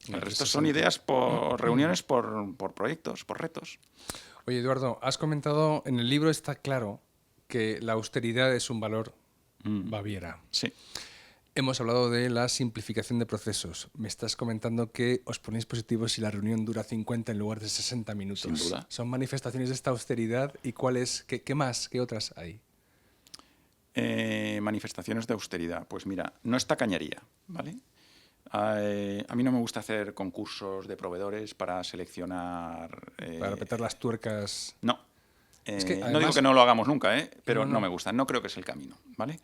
El resto son ideas por reuniones, por proyectos, por retos. Oye, Eduardo, has comentado, en el libro está claro que la austeridad es un valor Baviera. Sí. Hemos hablado de la simplificación de procesos. Me estás comentando que os ponéis positivos si la reunión dura 50 en lugar de 60 minutos. Sin duda. ¿Son manifestaciones de esta austeridad? ¿Y cuáles, qué más, qué otras hay? Manifestaciones de austeridad. Pues mira, no es tacañería, ¿vale? A mí no me gusta hacer concursos de proveedores para seleccionar... Para apretar las tuercas. No. Es que, además, no digo que no lo hagamos nunca, pero no. no me gusta. No creo que es el camino, ¿vale?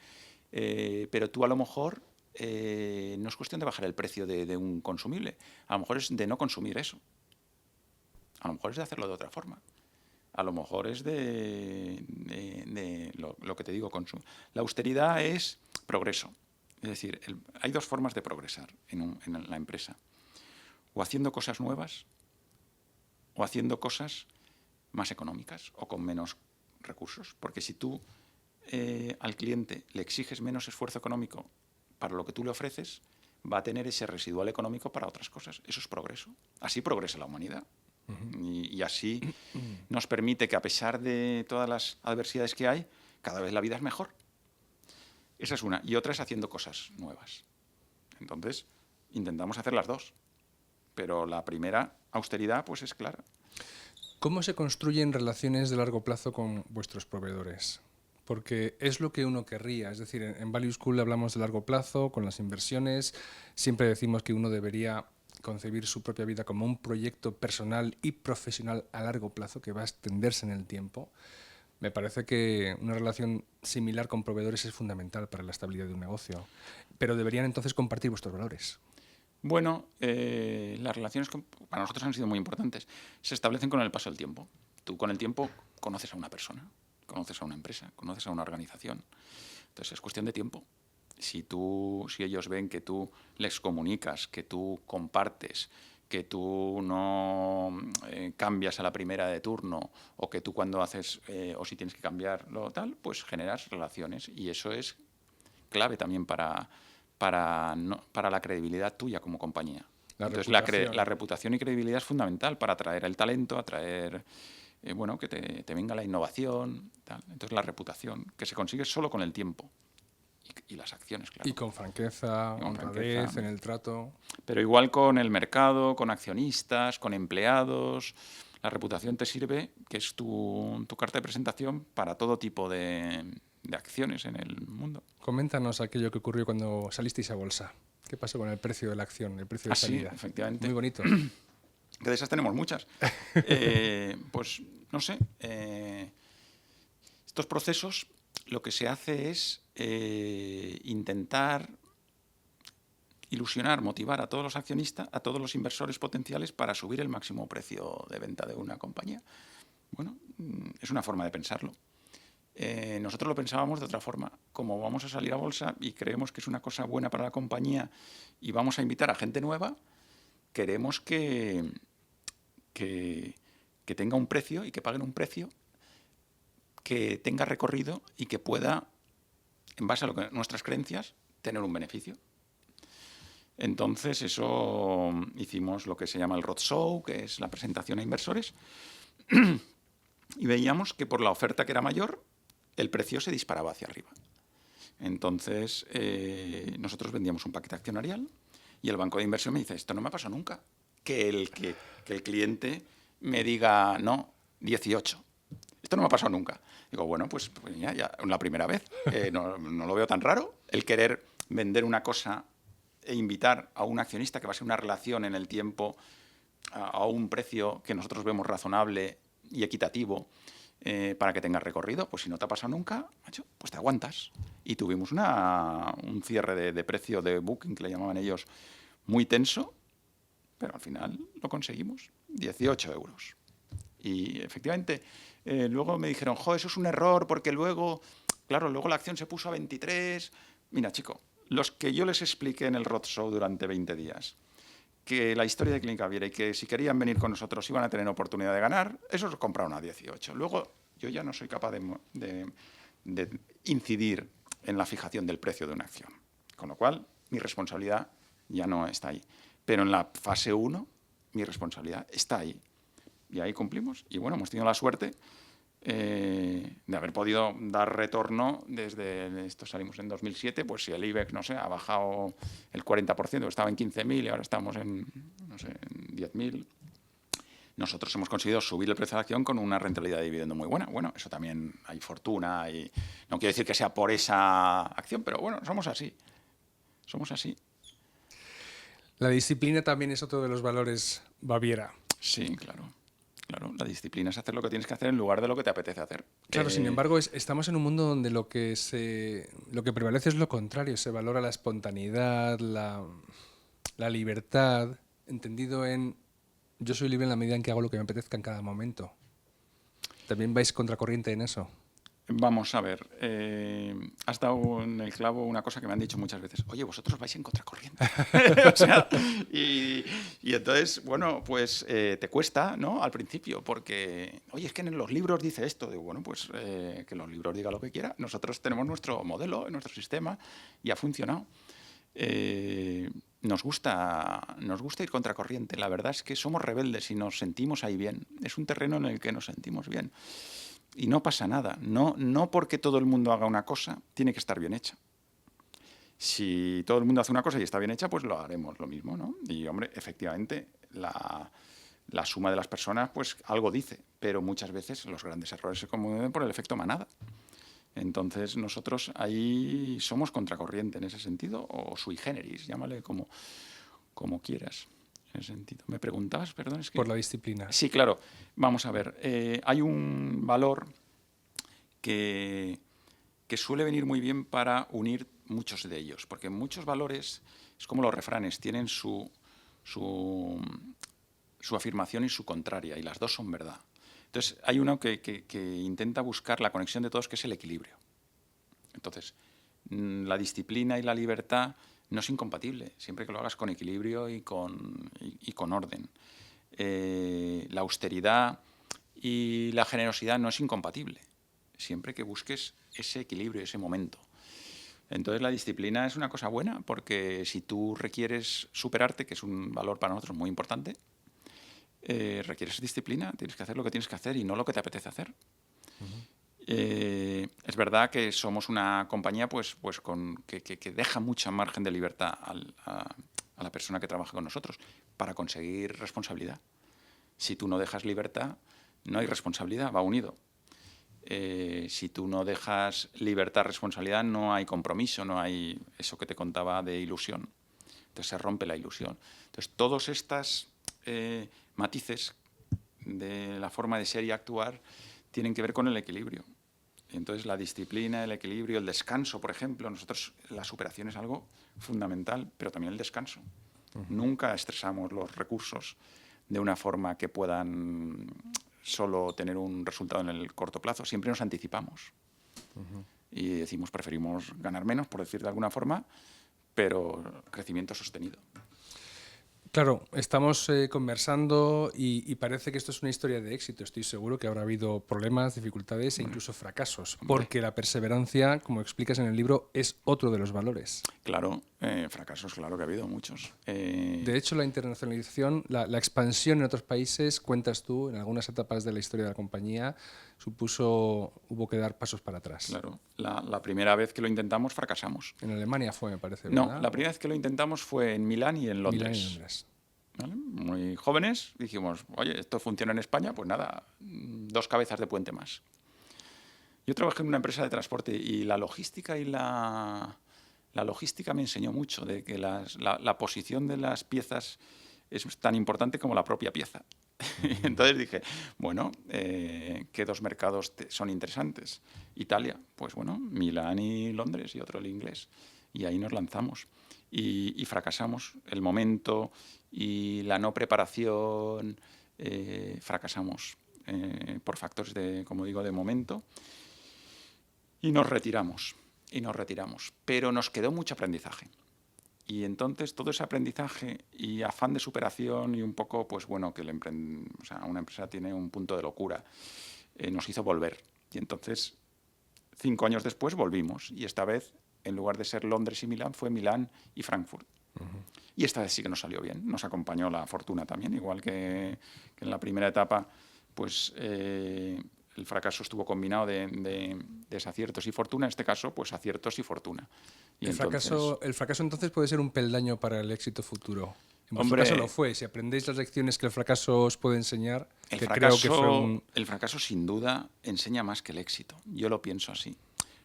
Pero tú a lo mejor no es cuestión de bajar el precio de un consumible. A lo mejor es de no consumir eso. A lo mejor es de hacerlo de otra forma. A lo mejor es de lo que te digo, consumo. La austeridad es progreso. Es decir, hay 2 formas de progresar en la empresa. O haciendo cosas nuevas o haciendo cosas más económicas o con menos recursos. Porque si tú al cliente le exiges menos esfuerzo económico para lo que tú le ofreces, va a tener ese residual económico para otras cosas. Eso es progreso. Así progresa la humanidad. Y así nos permite que, a pesar de todas las adversidades que hay, cada vez la vida es mejor. Esa es una. Y otra es haciendo cosas nuevas. Entonces, intentamos hacer las 2. Pero la primera, austeridad, pues es clara. ¿Cómo se construyen relaciones de largo plazo con vuestros proveedores? Porque es lo que uno querría. Es decir, en Value School hablamos de largo plazo, con las inversiones. Siempre decimos que uno debería concebir su propia vida como un proyecto personal y profesional a largo plazo que va a extenderse en el tiempo. Me parece que una relación similar con proveedores es fundamental para la estabilidad de un negocio. Pero deberían entonces compartir vuestros valores. Bueno, las relaciones para nosotros han sido muy importantes. Se establecen con el paso del tiempo. Tú con el tiempo conoces a una persona, conoces a una empresa, conoces a una organización. Entonces es cuestión de tiempo. Si ellos ven que tú les comunicas, que tú compartes, que tú no cambias a la primera de turno, o que tú cuando haces, o si tienes que cambiarlo tal, pues generas relaciones. Y eso es clave también para la credibilidad tuya como compañía. Entonces la reputación y credibilidad es fundamental para atraer el talento, atraer que te venga la innovación, tal. Entonces la reputación, que se consigue solo con el tiempo. Y las acciones, claro. Y con franqueza, honradez en el trato. Pero igual con el mercado, con accionistas, con empleados. La reputación te sirve, que es tu carta de presentación para todo tipo de acciones en el mundo. Coméntanos aquello que ocurrió cuando salisteis a bolsa. ¿Qué pasó con el precio de la acción, el precio de salida? Sí, efectivamente. Muy bonito. Que de esas tenemos muchas. Pues, no sé. Estos procesos, lo que se hace es intentar ilusionar, motivar a todos los accionistas, a todos los inversores potenciales para subir el máximo precio de venta de una compañía. Bueno, es una forma de pensarlo. nosotros lo pensábamos de otra forma. Como vamos a salir a bolsa y creemos que es una cosa buena para la compañía y vamos a invitar a gente nueva, queremos que tenga un precio y que paguen un precio que tenga recorrido y que pueda, en base a nuestras creencias, tener un beneficio. Entonces, eso hicimos lo que se llama el roadshow, que es la presentación a inversores, y veíamos que por la oferta que era mayor, el precio se disparaba hacia arriba. Entonces, nosotros vendíamos un paquete accionarial y el banco de inversión me dice, esto no me ha pasado nunca, que el cliente me diga, no, 18. Esto no me ha pasado nunca. Digo, bueno, pues ya la primera vez. No lo veo tan raro. El querer vender una cosa e invitar a un accionista, que va a ser una relación en el tiempo, a un precio que nosotros vemos razonable y equitativo, para que tenga recorrido, pues si no te ha pasado nunca, macho, pues te aguantas. Y tuvimos un cierre de precio de booking, que le llamaban ellos, muy tenso, pero al final lo conseguimos, 18 euros. Y efectivamente, luego me dijeron, eso es un error, porque luego la acción se puso a 23. Mira, chico, los que yo les expliqué en el roadshow durante 20 días, que la historia de Clínica Baviera y que si querían venir con nosotros iban a tener oportunidad de ganar, esos compraron a 18. Luego, yo ya no soy capaz de incidir en la fijación del precio de una acción. Con lo cual, mi responsabilidad ya no está ahí. Pero en la fase 1, mi responsabilidad está ahí. Y ahí cumplimos. Y bueno, hemos tenido la suerte de haber podido dar retorno desde esto. Salimos en 2007, pues si el IBEX, no sé, ha bajado el 40%, estaba en 15.000 y ahora estamos en 10.000. Nosotros hemos conseguido subir el precio de la acción con una rentabilidad de dividendo muy buena. Bueno, eso también hay fortuna y no quiero decir que sea por esa acción, pero bueno, somos así. Somos así. La disciplina también es otro de los valores Baviera. Sí, claro. Claro, la disciplina es hacer lo que tienes que hacer en lugar de lo que te apetece hacer. Claro, sin embargo, estamos en un mundo donde lo que prevalece es lo contrario. Se valora la espontaneidad, la libertad, entendido en yo soy libre en la medida en que hago lo que me apetezca en cada momento. ¿También vais contracorriente en eso? Vamos a ver, has dado en el clavo una cosa que me han dicho muchas veces. Oye, vosotros vais en contracorriente. O sea, y entonces, bueno, pues te cuesta, ¿no? Al principio, porque, oye, es que en los libros dice esto. Digo, bueno, pues que los libros digan lo que quiera. Nosotros tenemos nuestro modelo, nuestro sistema, y ha funcionado. Nos gusta ir contracorriente. La verdad es que somos rebeldes y nos sentimos ahí bien. Es un terreno en el que nos sentimos bien. Y no pasa nada. No porque todo el mundo haga una cosa, tiene que estar bien hecha. Si todo el mundo hace una cosa y está bien hecha, pues lo haremos lo mismo, ¿no? Y, hombre, efectivamente, la suma de las personas, pues algo dice. Pero muchas veces los grandes errores se cometen por el efecto manada. Entonces, nosotros ahí somos contracorriente en ese sentido, o sui generis, llámale como quieras. En ese sentido. ¿Me preguntabas? Perdón, es que... Por la disciplina. Sí, claro. Vamos a ver. Hay un valor que suele venir muy bien para unir muchos de ellos, porque muchos valores, es como los refranes, tienen su afirmación y su contraria, y las dos son verdad. Entonces, hay uno que intenta buscar la conexión de todos, que es el equilibrio. Entonces, la disciplina y la libertad no es incompatible, siempre que lo hagas con equilibrio y con orden. La austeridad y la generosidad no es incompatible, siempre que busques ese equilibrio, ese momento. Entonces, la disciplina es una cosa buena, porque si tú requieres superarte, que es un valor para nosotros muy importante, requieres disciplina, tienes que hacer lo que tienes que hacer y no lo que te apetece hacer. Es verdad que somos una compañía que deja mucha margen de libertad a la persona que trabaja con nosotros para conseguir responsabilidad. Si tú no dejas libertad, no hay responsabilidad, va unido. Si tú no dejas libertad, responsabilidad, no hay compromiso, no hay eso que te contaba de ilusión. Entonces se rompe la ilusión. Entonces todos estos matices de la forma de ser y actuar tienen que ver con el equilibrio. Entonces, la disciplina, el equilibrio, el descanso, por ejemplo. Nosotros, la superación es algo fundamental, pero también el descanso. Nunca estresamos los recursos de una forma que puedan solo tener un resultado en el corto plazo. Siempre nos anticipamos. Y decimos, preferimos ganar menos, por decir de alguna forma, pero crecimiento sostenido. Claro, estamos conversando y parece que esto es una historia de éxito. Estoy seguro que habrá habido problemas, dificultades e incluso fracasos, Hombre. porque la perseverancia, como explicas en el libro, es otro de los valores. Claro, fracasos, claro que ha habido muchos. De hecho, la internacionalización, la expansión en otros países, cuentas tú, en algunas etapas de la historia de la compañía, hubo que dar pasos para atrás. Claro, la primera vez que lo intentamos fracasamos. En Alemania fue, me parece, No, ¿verdad? la primera vez que lo intentamos fue en Milán y en Londres. Milán y Londres. ¿Vale? Muy jóvenes, dijimos, oye, esto funciona en España, pues nada, 2 cabezas de puente más. Yo trabajé en una empresa de transporte y la logística la logística me enseñó mucho de que la posición de las piezas es tan importante como la propia pieza. Entonces dije, bueno, ¿qué 2 mercados son interesantes? Italia, pues bueno, Milán y Londres y otro el inglés. Y ahí nos lanzamos. Y fracasamos. El momento y la no preparación, fracasamos por factores como digo, de momento. Y nos retiramos. Pero nos quedó mucho aprendizaje. Y entonces todo ese aprendizaje y afán de superación y un poco, pues bueno, que una empresa tiene un punto de locura, nos hizo volver. Y entonces, 5 años después volvimos. Y esta vez, en lugar de ser Londres y Milán, fue Milán y Frankfurt. Y esta vez sí que nos salió bien. Nos acompañó la fortuna también, igual que en la primera etapa, pues el fracaso estuvo combinado de desaciertos y fortuna. En este caso, pues aciertos y fortuna. Y el fracaso entonces puede ser un peldaño para el éxito futuro. En vuestro Hombre, caso lo fue. Si aprendéis las lecciones que el fracaso os puede enseñar, el fracaso sin duda enseña más que el éxito. Yo lo pienso así.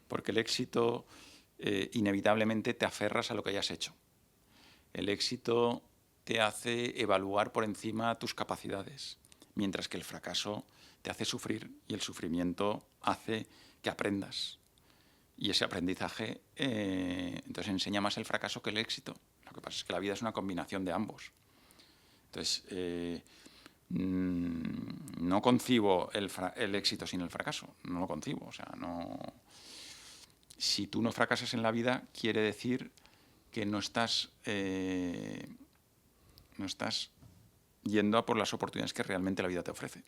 Porque el éxito inevitablemente te aferras a lo que hayas hecho. El éxito te hace evaluar por encima tus capacidades, mientras que el fracaso te hace sufrir y el sufrimiento hace que aprendas. Y ese aprendizaje entonces enseña más el fracaso que el éxito. Lo que pasa es que la vida es una combinación de ambos. Entonces, no concibo el éxito sin el fracaso. No lo concibo. O sea, no. Si tú no fracasas en la vida, quiere decir que no estás yendo a por las oportunidades que realmente la vida te ofrece.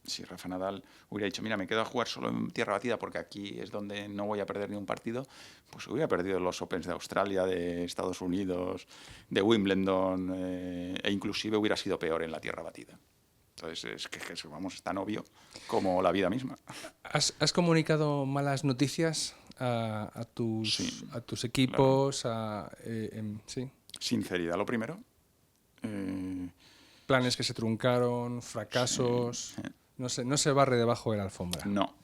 Si Rafa Nadal hubiera dicho, mira, me quedo a jugar solo en tierra batida porque aquí es donde no voy a perder ni un partido, pues hubiera perdido los Opens de Australia, de Estados Unidos, de Wimbledon, e inclusive hubiera sido peor en la tierra batida. Entonces, es que eso, vamos, es tan obvio como la vida misma. ¿Has comunicado malas noticias a tus equipos? Claro. Sí. Sinceridad, lo primero. Planes que se truncaron, fracasos. Sí. No se barre debajo de la alfombra. No.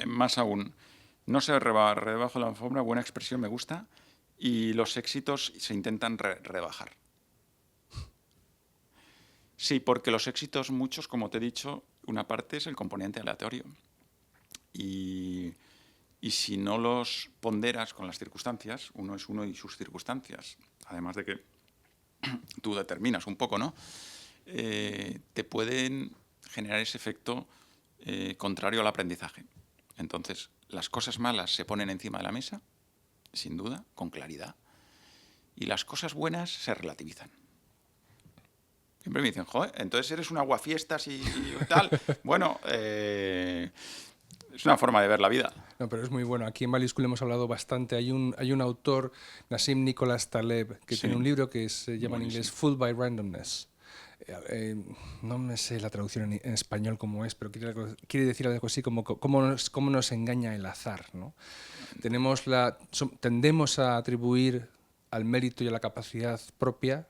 Más aún, no se barre debajo de la alfombra, buena expresión, me gusta, y los éxitos se intentan rebajar. Sí, porque los éxitos muchos, como te he dicho, una parte es el componente aleatorio. Y si no los ponderas con las circunstancias, uno es uno y sus circunstancias, además de que tú determinas un poco, ¿no? Te pueden generar ese efecto contrario al aprendizaje. Entonces, las cosas malas se ponen encima de la mesa, sin duda, con claridad, y las cosas buenas se relativizan. Siempre me dicen, joder, entonces eres un aguafiestas y tal. Bueno, es una forma de ver la vida. No, pero es muy bueno. Aquí en Value School hemos hablado bastante. Hay un autor, Nassim Nicholas Taleb, que tiene un libro que se llama en inglés Fooled by Randomness. No me sé la traducción en español cómo es, pero quiere decir algo así como cómo nos engaña el azar, ¿no? Tendemos a atribuir al mérito y a la capacidad propia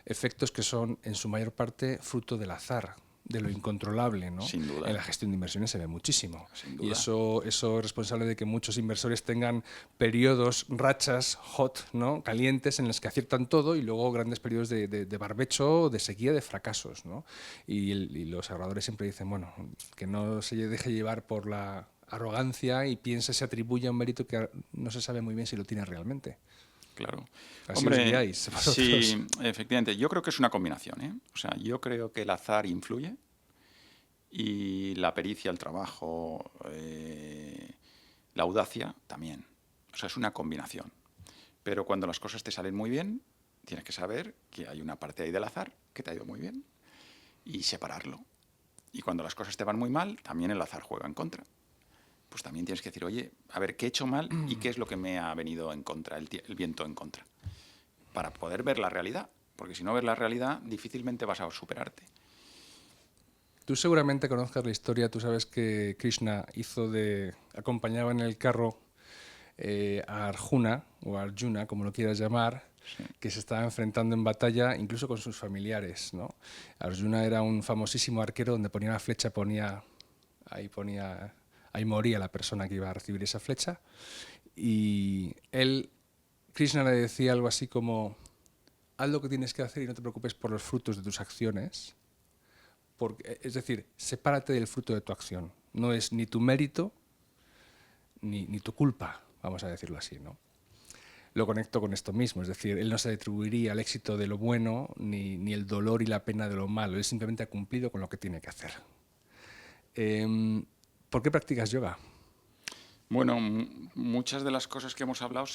efectos que son en su mayor parte fruto del azar, de lo incontrolable, ¿no? Sin duda. En la gestión de inversiones se ve muchísimo. Sin duda. Y eso es responsable de que muchos inversores tengan periodos, rachas hot, ¿no? Calientes, en los que aciertan todo, y luego grandes periodos de barbecho, de sequía, de fracasos, ¿no? Y los ahorradores siempre dicen, bueno, que no se deje llevar por la arrogancia y se atribuya un mérito que no se sabe muy bien si lo tiene realmente. Claro. Así Hombre, os guiáis vosotros. Sí, efectivamente. Yo creo que es una combinación, ¿eh? O sea, yo creo que el azar influye y la pericia, el trabajo, La audacia también. O sea, es una combinación. Pero cuando las cosas te salen muy bien, tienes que saber que hay una parte ahí del azar que te ha ido muy bien y separarlo. Y cuando las cosas te van muy mal, también el azar juega en contra. Pues también tienes que decir, oye, a ver, ¿qué he hecho mal y qué es lo que me ha venido en contra, el viento en contra? Para poder ver la realidad. Porque si no ves la realidad, difícilmente vas a superarte. Tú seguramente conozcas la historia, tú sabes que Krishna acompañaba en el carro a Arjuna, o Arjuna, como lo quieras llamar, Sí. que se estaba enfrentando en batalla incluso con sus familiares, ¿no? Arjuna era un famosísimo arquero donde ponía una flecha, ahí moría la persona que iba a recibir esa flecha. Y Krishna le decía algo así como, haz lo que tienes que hacer y no te preocupes por los frutos de tus acciones. Es decir, sepárate del fruto de tu acción. No es ni tu mérito ni tu culpa, vamos a decirlo así, ¿no? Lo conecto con esto mismo, es decir, él no se atribuiría el éxito de lo bueno ni el dolor y la pena de lo malo, él simplemente ha cumplido con lo que tiene que hacer. ¿Por qué practicas yoga? Bueno, muchas de las cosas que hemos hablado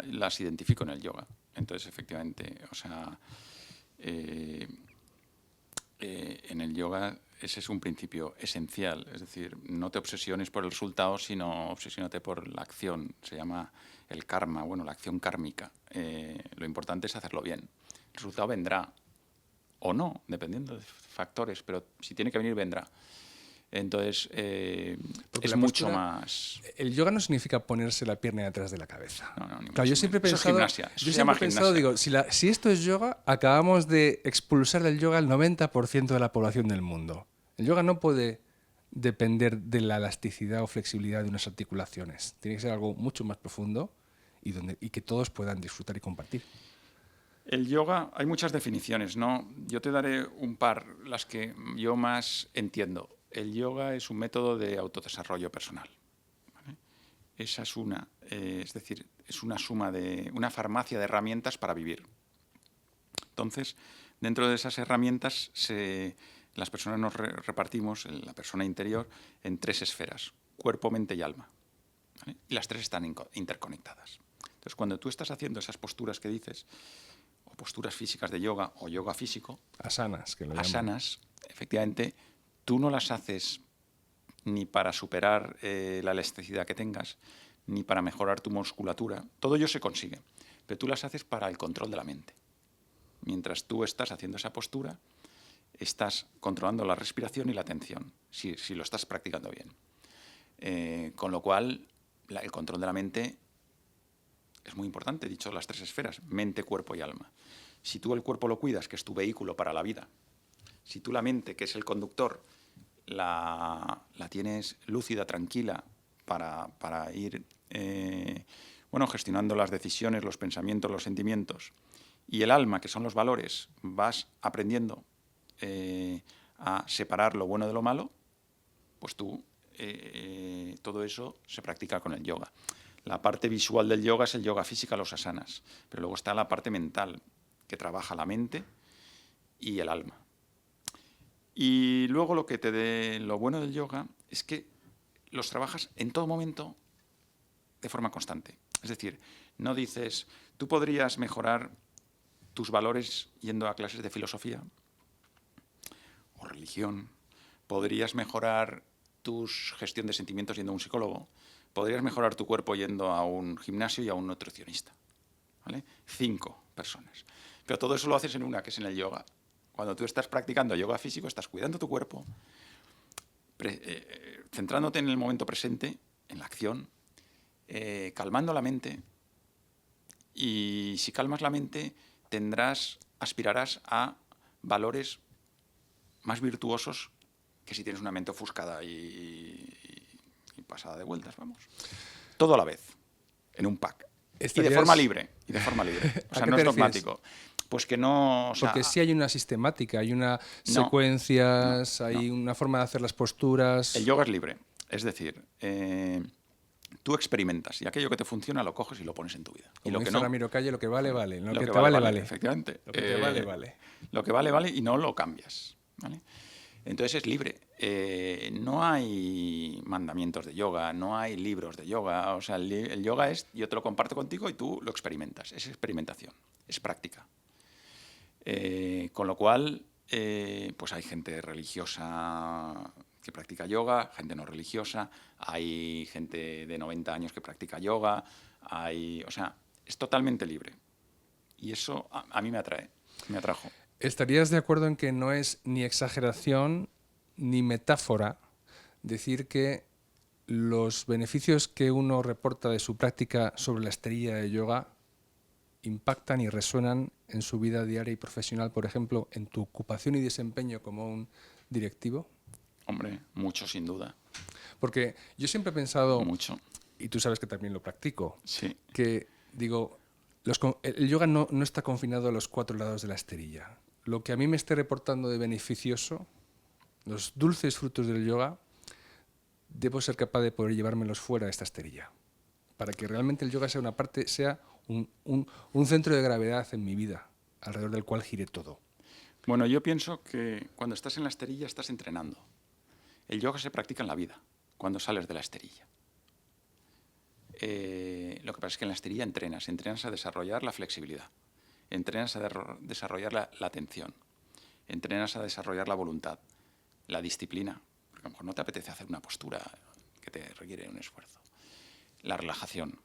las identifico en el yoga. Entonces, efectivamente, o sea, en el yoga ese es un principio esencial. Es decir, no te obsesiones por el resultado, sino obsesiónate por la acción. Se llama el karma, bueno, la acción kármica. Lo importante es hacerlo bien. El resultado vendrá o no, dependiendo de factores, pero si tiene que venir, vendrá. Entonces, es mucho más... El yoga no significa ponerse la pierna detrás de la cabeza. No, ni claro, yo siempre he eso pensado, es gimnasia. Eso se llama gimnasia. digo, si esto es yoga, acabamos de expulsar del yoga el 90% de la población del mundo. El yoga no puede depender de la elasticidad o flexibilidad de unas articulaciones. Tiene que ser algo mucho más profundo y que todos puedan disfrutar y compartir. El yoga, hay muchas definiciones, ¿no? Yo te daré un par, las que yo más entiendo. El yoga es un método de autodesarrollo personal, ¿vale? Esa es una, es decir, es una una farmacia de herramientas para vivir. Entonces, dentro de esas herramientas, las personas nos repartimos, la persona interior, en 3 esferas: cuerpo, mente y alma, ¿vale? Y las 3 están interconectadas. Entonces, cuando tú estás haciendo esas posturas que dices, o posturas físicas de yoga o yoga físico, asanas, que lo llaman. Asanas, efectivamente, tú no las haces ni para superar la elasticidad que tengas, ni para mejorar tu musculatura. Todo ello se consigue, pero tú las haces para el control de la mente. Mientras tú estás haciendo esa postura, estás controlando la respiración y la atención, si lo estás practicando bien. Con lo cual, el control de la mente es muy importante, he dicho las 3 esferas: mente, cuerpo y alma. Si tú el cuerpo lo cuidas, que es tu vehículo para la vida, si tú la mente, que es el conductor, la tienes lúcida, tranquila, para ir gestionando las decisiones, los pensamientos, los sentimientos, y el alma, que son los valores, vas aprendiendo a separar lo bueno de lo malo, pues tú todo eso se practica con el yoga. La parte visual del yoga es el yoga física, los asanas, pero luego está la parte mental, que trabaja la mente y el alma. Y luego lo bueno del yoga es que los trabajas en todo momento de forma constante. Es decir, no dices, tú podrías mejorar tus valores yendo a clases de filosofía o religión, podrías mejorar tu gestión de sentimientos yendo a un psicólogo, podrías mejorar tu cuerpo yendo a un gimnasio y a un nutricionista, ¿vale? 5 personas. Pero todo eso lo haces en una, que es en el yoga. Cuando tú estás practicando yoga físico, estás cuidando tu cuerpo, centrándote en el momento presente, en la acción, calmando la mente. Y si calmas la mente, aspirarás a valores más virtuosos que si tienes una mente ofuscada y pasada de vueltas, vamos. Todo a la vez, en un pack. Y de forma libre. O sea, no es dogmático. Pues que no... Porque sí hay una sistemática, hay unas secuencias, hay una forma de hacer las posturas. El yoga es libre. Es decir, tú experimentas y aquello que te funciona lo coges y lo pones en tu vida. Como y lo dice que no, Ramiro Calle, lo que vale, vale. Lo que te vale, vale. Efectivamente. Lo que te vale, vale. Lo que vale, vale y no lo cambias, ¿vale? Entonces es libre. No hay mandamientos de yoga, no hay libros de yoga. O sea, el yoga es, yo te lo comparto contigo y tú lo experimentas. Es experimentación, es práctica. Con lo cual, pues hay gente religiosa que practica yoga, gente no religiosa, hay gente de 90 años que practica yoga, o sea, es totalmente libre. Y eso a mí me atrae, me atrajo. ¿Estarías de acuerdo en que no es ni exageración ni metáfora decir que los beneficios que uno reporta de su práctica sobre la esterilla de yoga impactan y resuenan en su vida diaria y profesional, por ejemplo, en tu ocupación y desempeño como un directivo? Hombre, mucho sin duda. Porque yo siempre he pensado, Mucho. y tú sabes que también lo practico, Sí. que digo, el yoga no está confinado a los 4 lados de la esterilla. Lo que a mí me esté reportando de beneficioso, los dulces frutos del yoga, debo ser capaz de poder llevármelos fuera de esta esterilla. Para que realmente el yoga sea una parte, sea un centro de gravedad en mi vida, alrededor del cual gire todo. Bueno, yo pienso que cuando estás en la esterilla estás entrenando. El yoga se practica en la vida, cuando sales de la esterilla. Lo que pasa es que en la esterilla entrenas a desarrollar la flexibilidad, entrenas a desarrollar la atención, entrenas a desarrollar la voluntad, la disciplina, porque a lo mejor no te apetece hacer una postura que te requiere un esfuerzo, la relajación.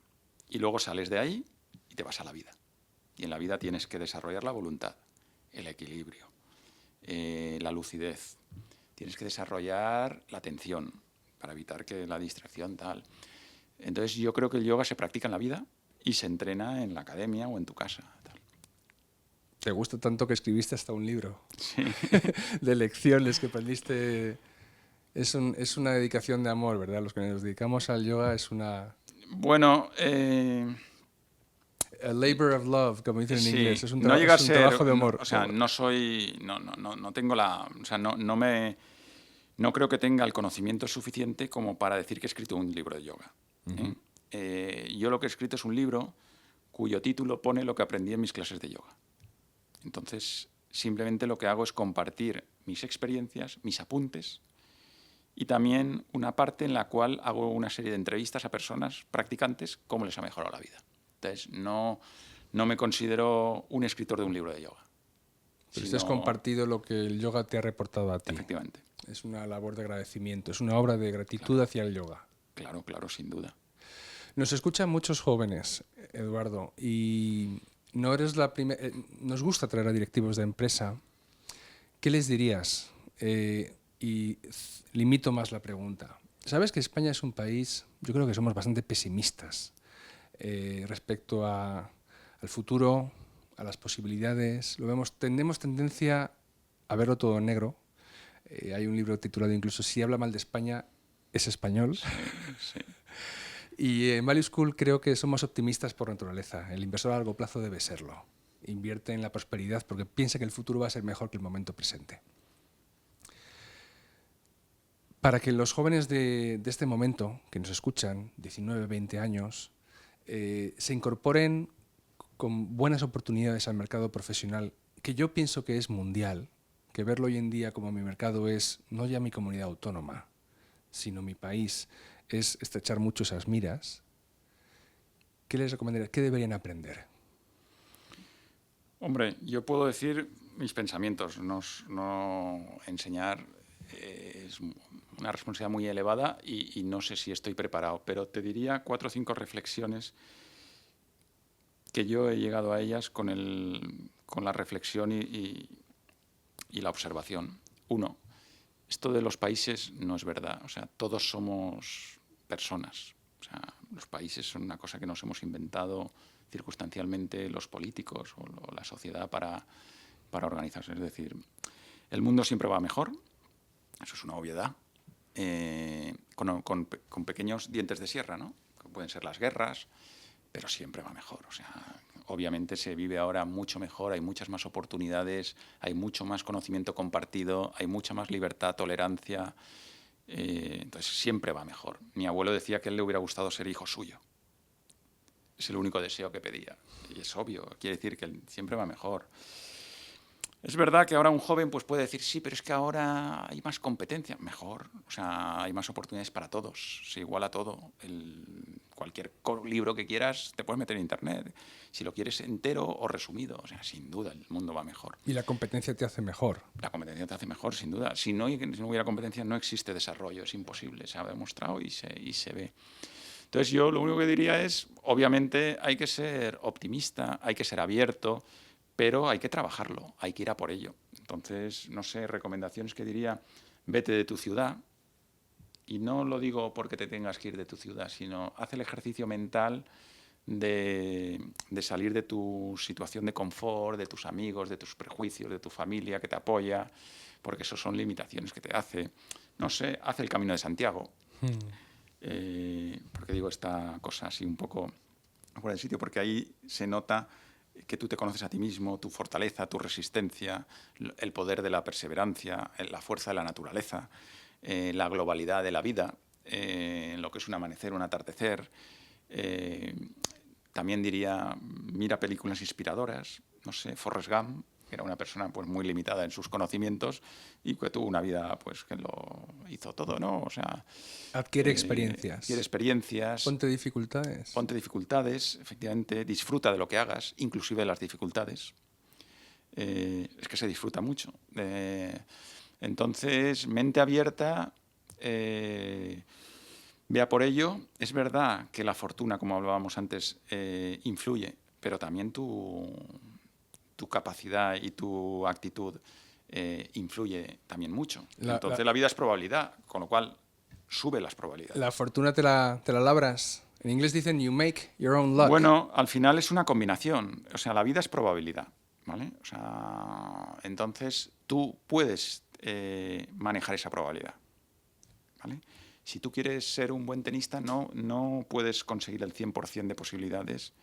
Y luego sales de ahí y te vas a la vida. Y en la vida tienes que desarrollar la voluntad, el equilibrio, la lucidez. Tienes que desarrollar la atención para evitar que la distracción tal. Entonces yo creo que el yoga se practica en la vida y se entrena en la academia o en tu casa. Tal. Te gusta tanto que escribiste hasta un libro Sí. de lecciones que aprendiste. Es una dedicación de amor, ¿verdad? Los que nos dedicamos al yoga es una... Bueno, A labor of love, como dicen en sí, inglés. Es un, no llega a es un ser, trabajo de amor. o sea, no soy, no tengo o sea, no creo que tenga el conocimiento suficiente como para decir que he escrito un libro de yoga. Yo lo que he escrito es un libro cuyo título pone lo que aprendí en mis clases de yoga. Entonces, simplemente lo que hago es compartir mis experiencias, mis apuntes, y también una parte en la cual hago una serie de entrevistas a personas practicantes cómo les ha mejorado la vida. Entonces, no me considero un escritor de un libro de yoga. Pero has compartido lo que el yoga te ha reportado a ti. Efectivamente. Es una labor de agradecimiento, es una obra de gratitud hacia el yoga. Claro, sin duda. Nos escuchan muchos jóvenes, Eduardo, y no eres la primera. Nos gusta traer a directivos de empresa. ¿Qué les dirías? Y limito más la pregunta. Sabes que España es un país, yo creo que somos bastante pesimistas respecto al futuro, a las posibilidades. Tenemos tendencia a verlo todo en negro. Hay un libro titulado incluso Si habla mal de España, es español. Sí. Y en Value School creo que somos optimistas por naturaleza. El inversor a largo plazo debe serlo. Invierte en la prosperidad porque piensa que el futuro va a ser mejor que el momento presente. Para que los jóvenes de este momento, que nos escuchan, 19, 20 años, se incorporen con buenas oportunidades al mercado profesional, que yo pienso que es mundial, que verlo hoy en día como mi mercado es no ya mi comunidad autónoma, sino mi país, es estrechar mucho esas miras. ¿Qué les recomendaría? ¿Qué deberían aprender? Hombre, yo puedo decir mis pensamientos, no enseñar es una responsabilidad muy elevada y no sé si estoy preparado, pero te diría 4 o 5 reflexiones que yo he llegado a ellas con la reflexión y la observación. 1, esto de los países no es verdad. O sea, todos somos personas. O sea, los países son una cosa que nos hemos inventado circunstancialmente los políticos o la sociedad para organizarse. Es decir, el mundo siempre va mejor. Eso es una obviedad. Con pequeños dientes de sierra, ¿no? Que pueden ser las guerras, pero siempre va mejor. O sea, obviamente se vive ahora mucho mejor, hay muchas más oportunidades, hay mucho más conocimiento compartido, hay mucha más libertad, tolerancia. Entonces siempre va mejor. Mi abuelo decía que a él le hubiera gustado ser hijo suyo. Es el único deseo que pedía. Y es obvio, quiere decir que siempre va mejor. Es verdad que ahora un joven pues, puede decir, sí, pero es que ahora hay más competencia. Mejor, o sea, hay más oportunidades para todos, se iguala todo. Cualquier libro que quieras te puedes meter en internet, si lo quieres entero o resumido. O sea, sin duda, el mundo va mejor. Y la competencia te hace mejor. La competencia te hace mejor, sin duda. Si no hubiera competencia, no existe desarrollo, es imposible, se ha demostrado y se ve. Entonces yo lo único que diría es, obviamente hay que ser optimista, hay que ser abierto, pero hay que trabajarlo, hay que ir a por ello. Entonces, no sé, recomendaciones que diría, vete de tu ciudad, y no lo digo porque te tengas que ir de tu ciudad, sino haz el ejercicio mental de salir de tu situación de confort, de tus amigos, de tus prejuicios, de tu familia que te apoya, porque eso son limitaciones que te hace. No sé, haz el Camino de Santiago. Porque digo esta cosa así un poco fuera del sitio, porque ahí se nota que tú te conoces a ti mismo, tu fortaleza, tu resistencia, el poder de la perseverancia, la fuerza de la naturaleza, la globalidad de la vida, lo que es un amanecer, un atardecer. También diría, mira películas inspiradoras, no sé, Forrest Gump, que era una persona pues muy limitada en sus conocimientos y que tuvo una vida pues que lo hizo todo, ¿no? O sea, adquiere experiencias. Adquiere experiencias. Ponte dificultades. Ponte dificultades, efectivamente, disfruta de lo que hagas, inclusive de las dificultades. Es que se disfruta mucho. Entonces, mente abierta, vea por ello. Es verdad que la fortuna, como hablábamos antes, influye, pero también tu capacidad y tu actitud influye también mucho. Entonces la vida es probabilidad, con lo cual sube las probabilidades. La fortuna te la labras. En inglés dicen you make your own luck. Bueno, al final es una combinación. O sea, la vida es probabilidad, ¿vale? O sea, entonces tú puedes manejar esa probabilidad, ¿vale? Si tú quieres ser un buen tenista, no puedes conseguir el 100% de posibilidades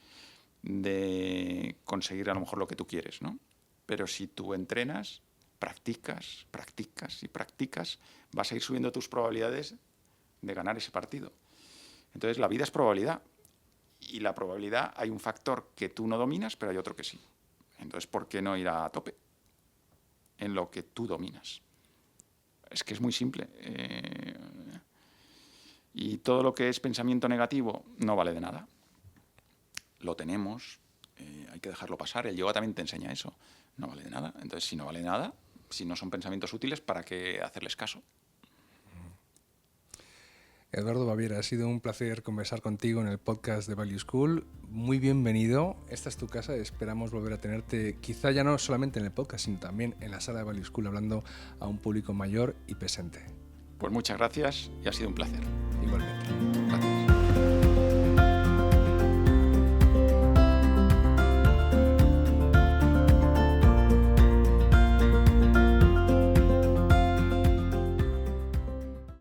de conseguir a lo mejor lo que tú quieres, ¿no? Pero si tú entrenas, practicas y practicas, vas a ir subiendo tus probabilidades de ganar ese partido. Entonces la vida es probabilidad y la probabilidad hay un factor que tú no dominas, pero hay otro que sí. Entonces, ¿por qué no ir a tope en lo que tú dominas? Es que es muy simple. Y todo lo que es pensamiento negativo no vale de nada. Lo tenemos, hay que dejarlo pasar. El yoga también te enseña eso. No vale de nada. Entonces, si no vale de nada, si no son pensamientos útiles, ¿para qué hacerles caso? Eduardo Baviera, ha sido un placer conversar contigo en el podcast de Value School. Muy bienvenido. Esta es tu casa. Esperamos volver a tenerte, quizá ya no solamente en el podcast, sino también en la sala de Value School, hablando a un público mayor y presente. Pues muchas gracias y ha sido un placer.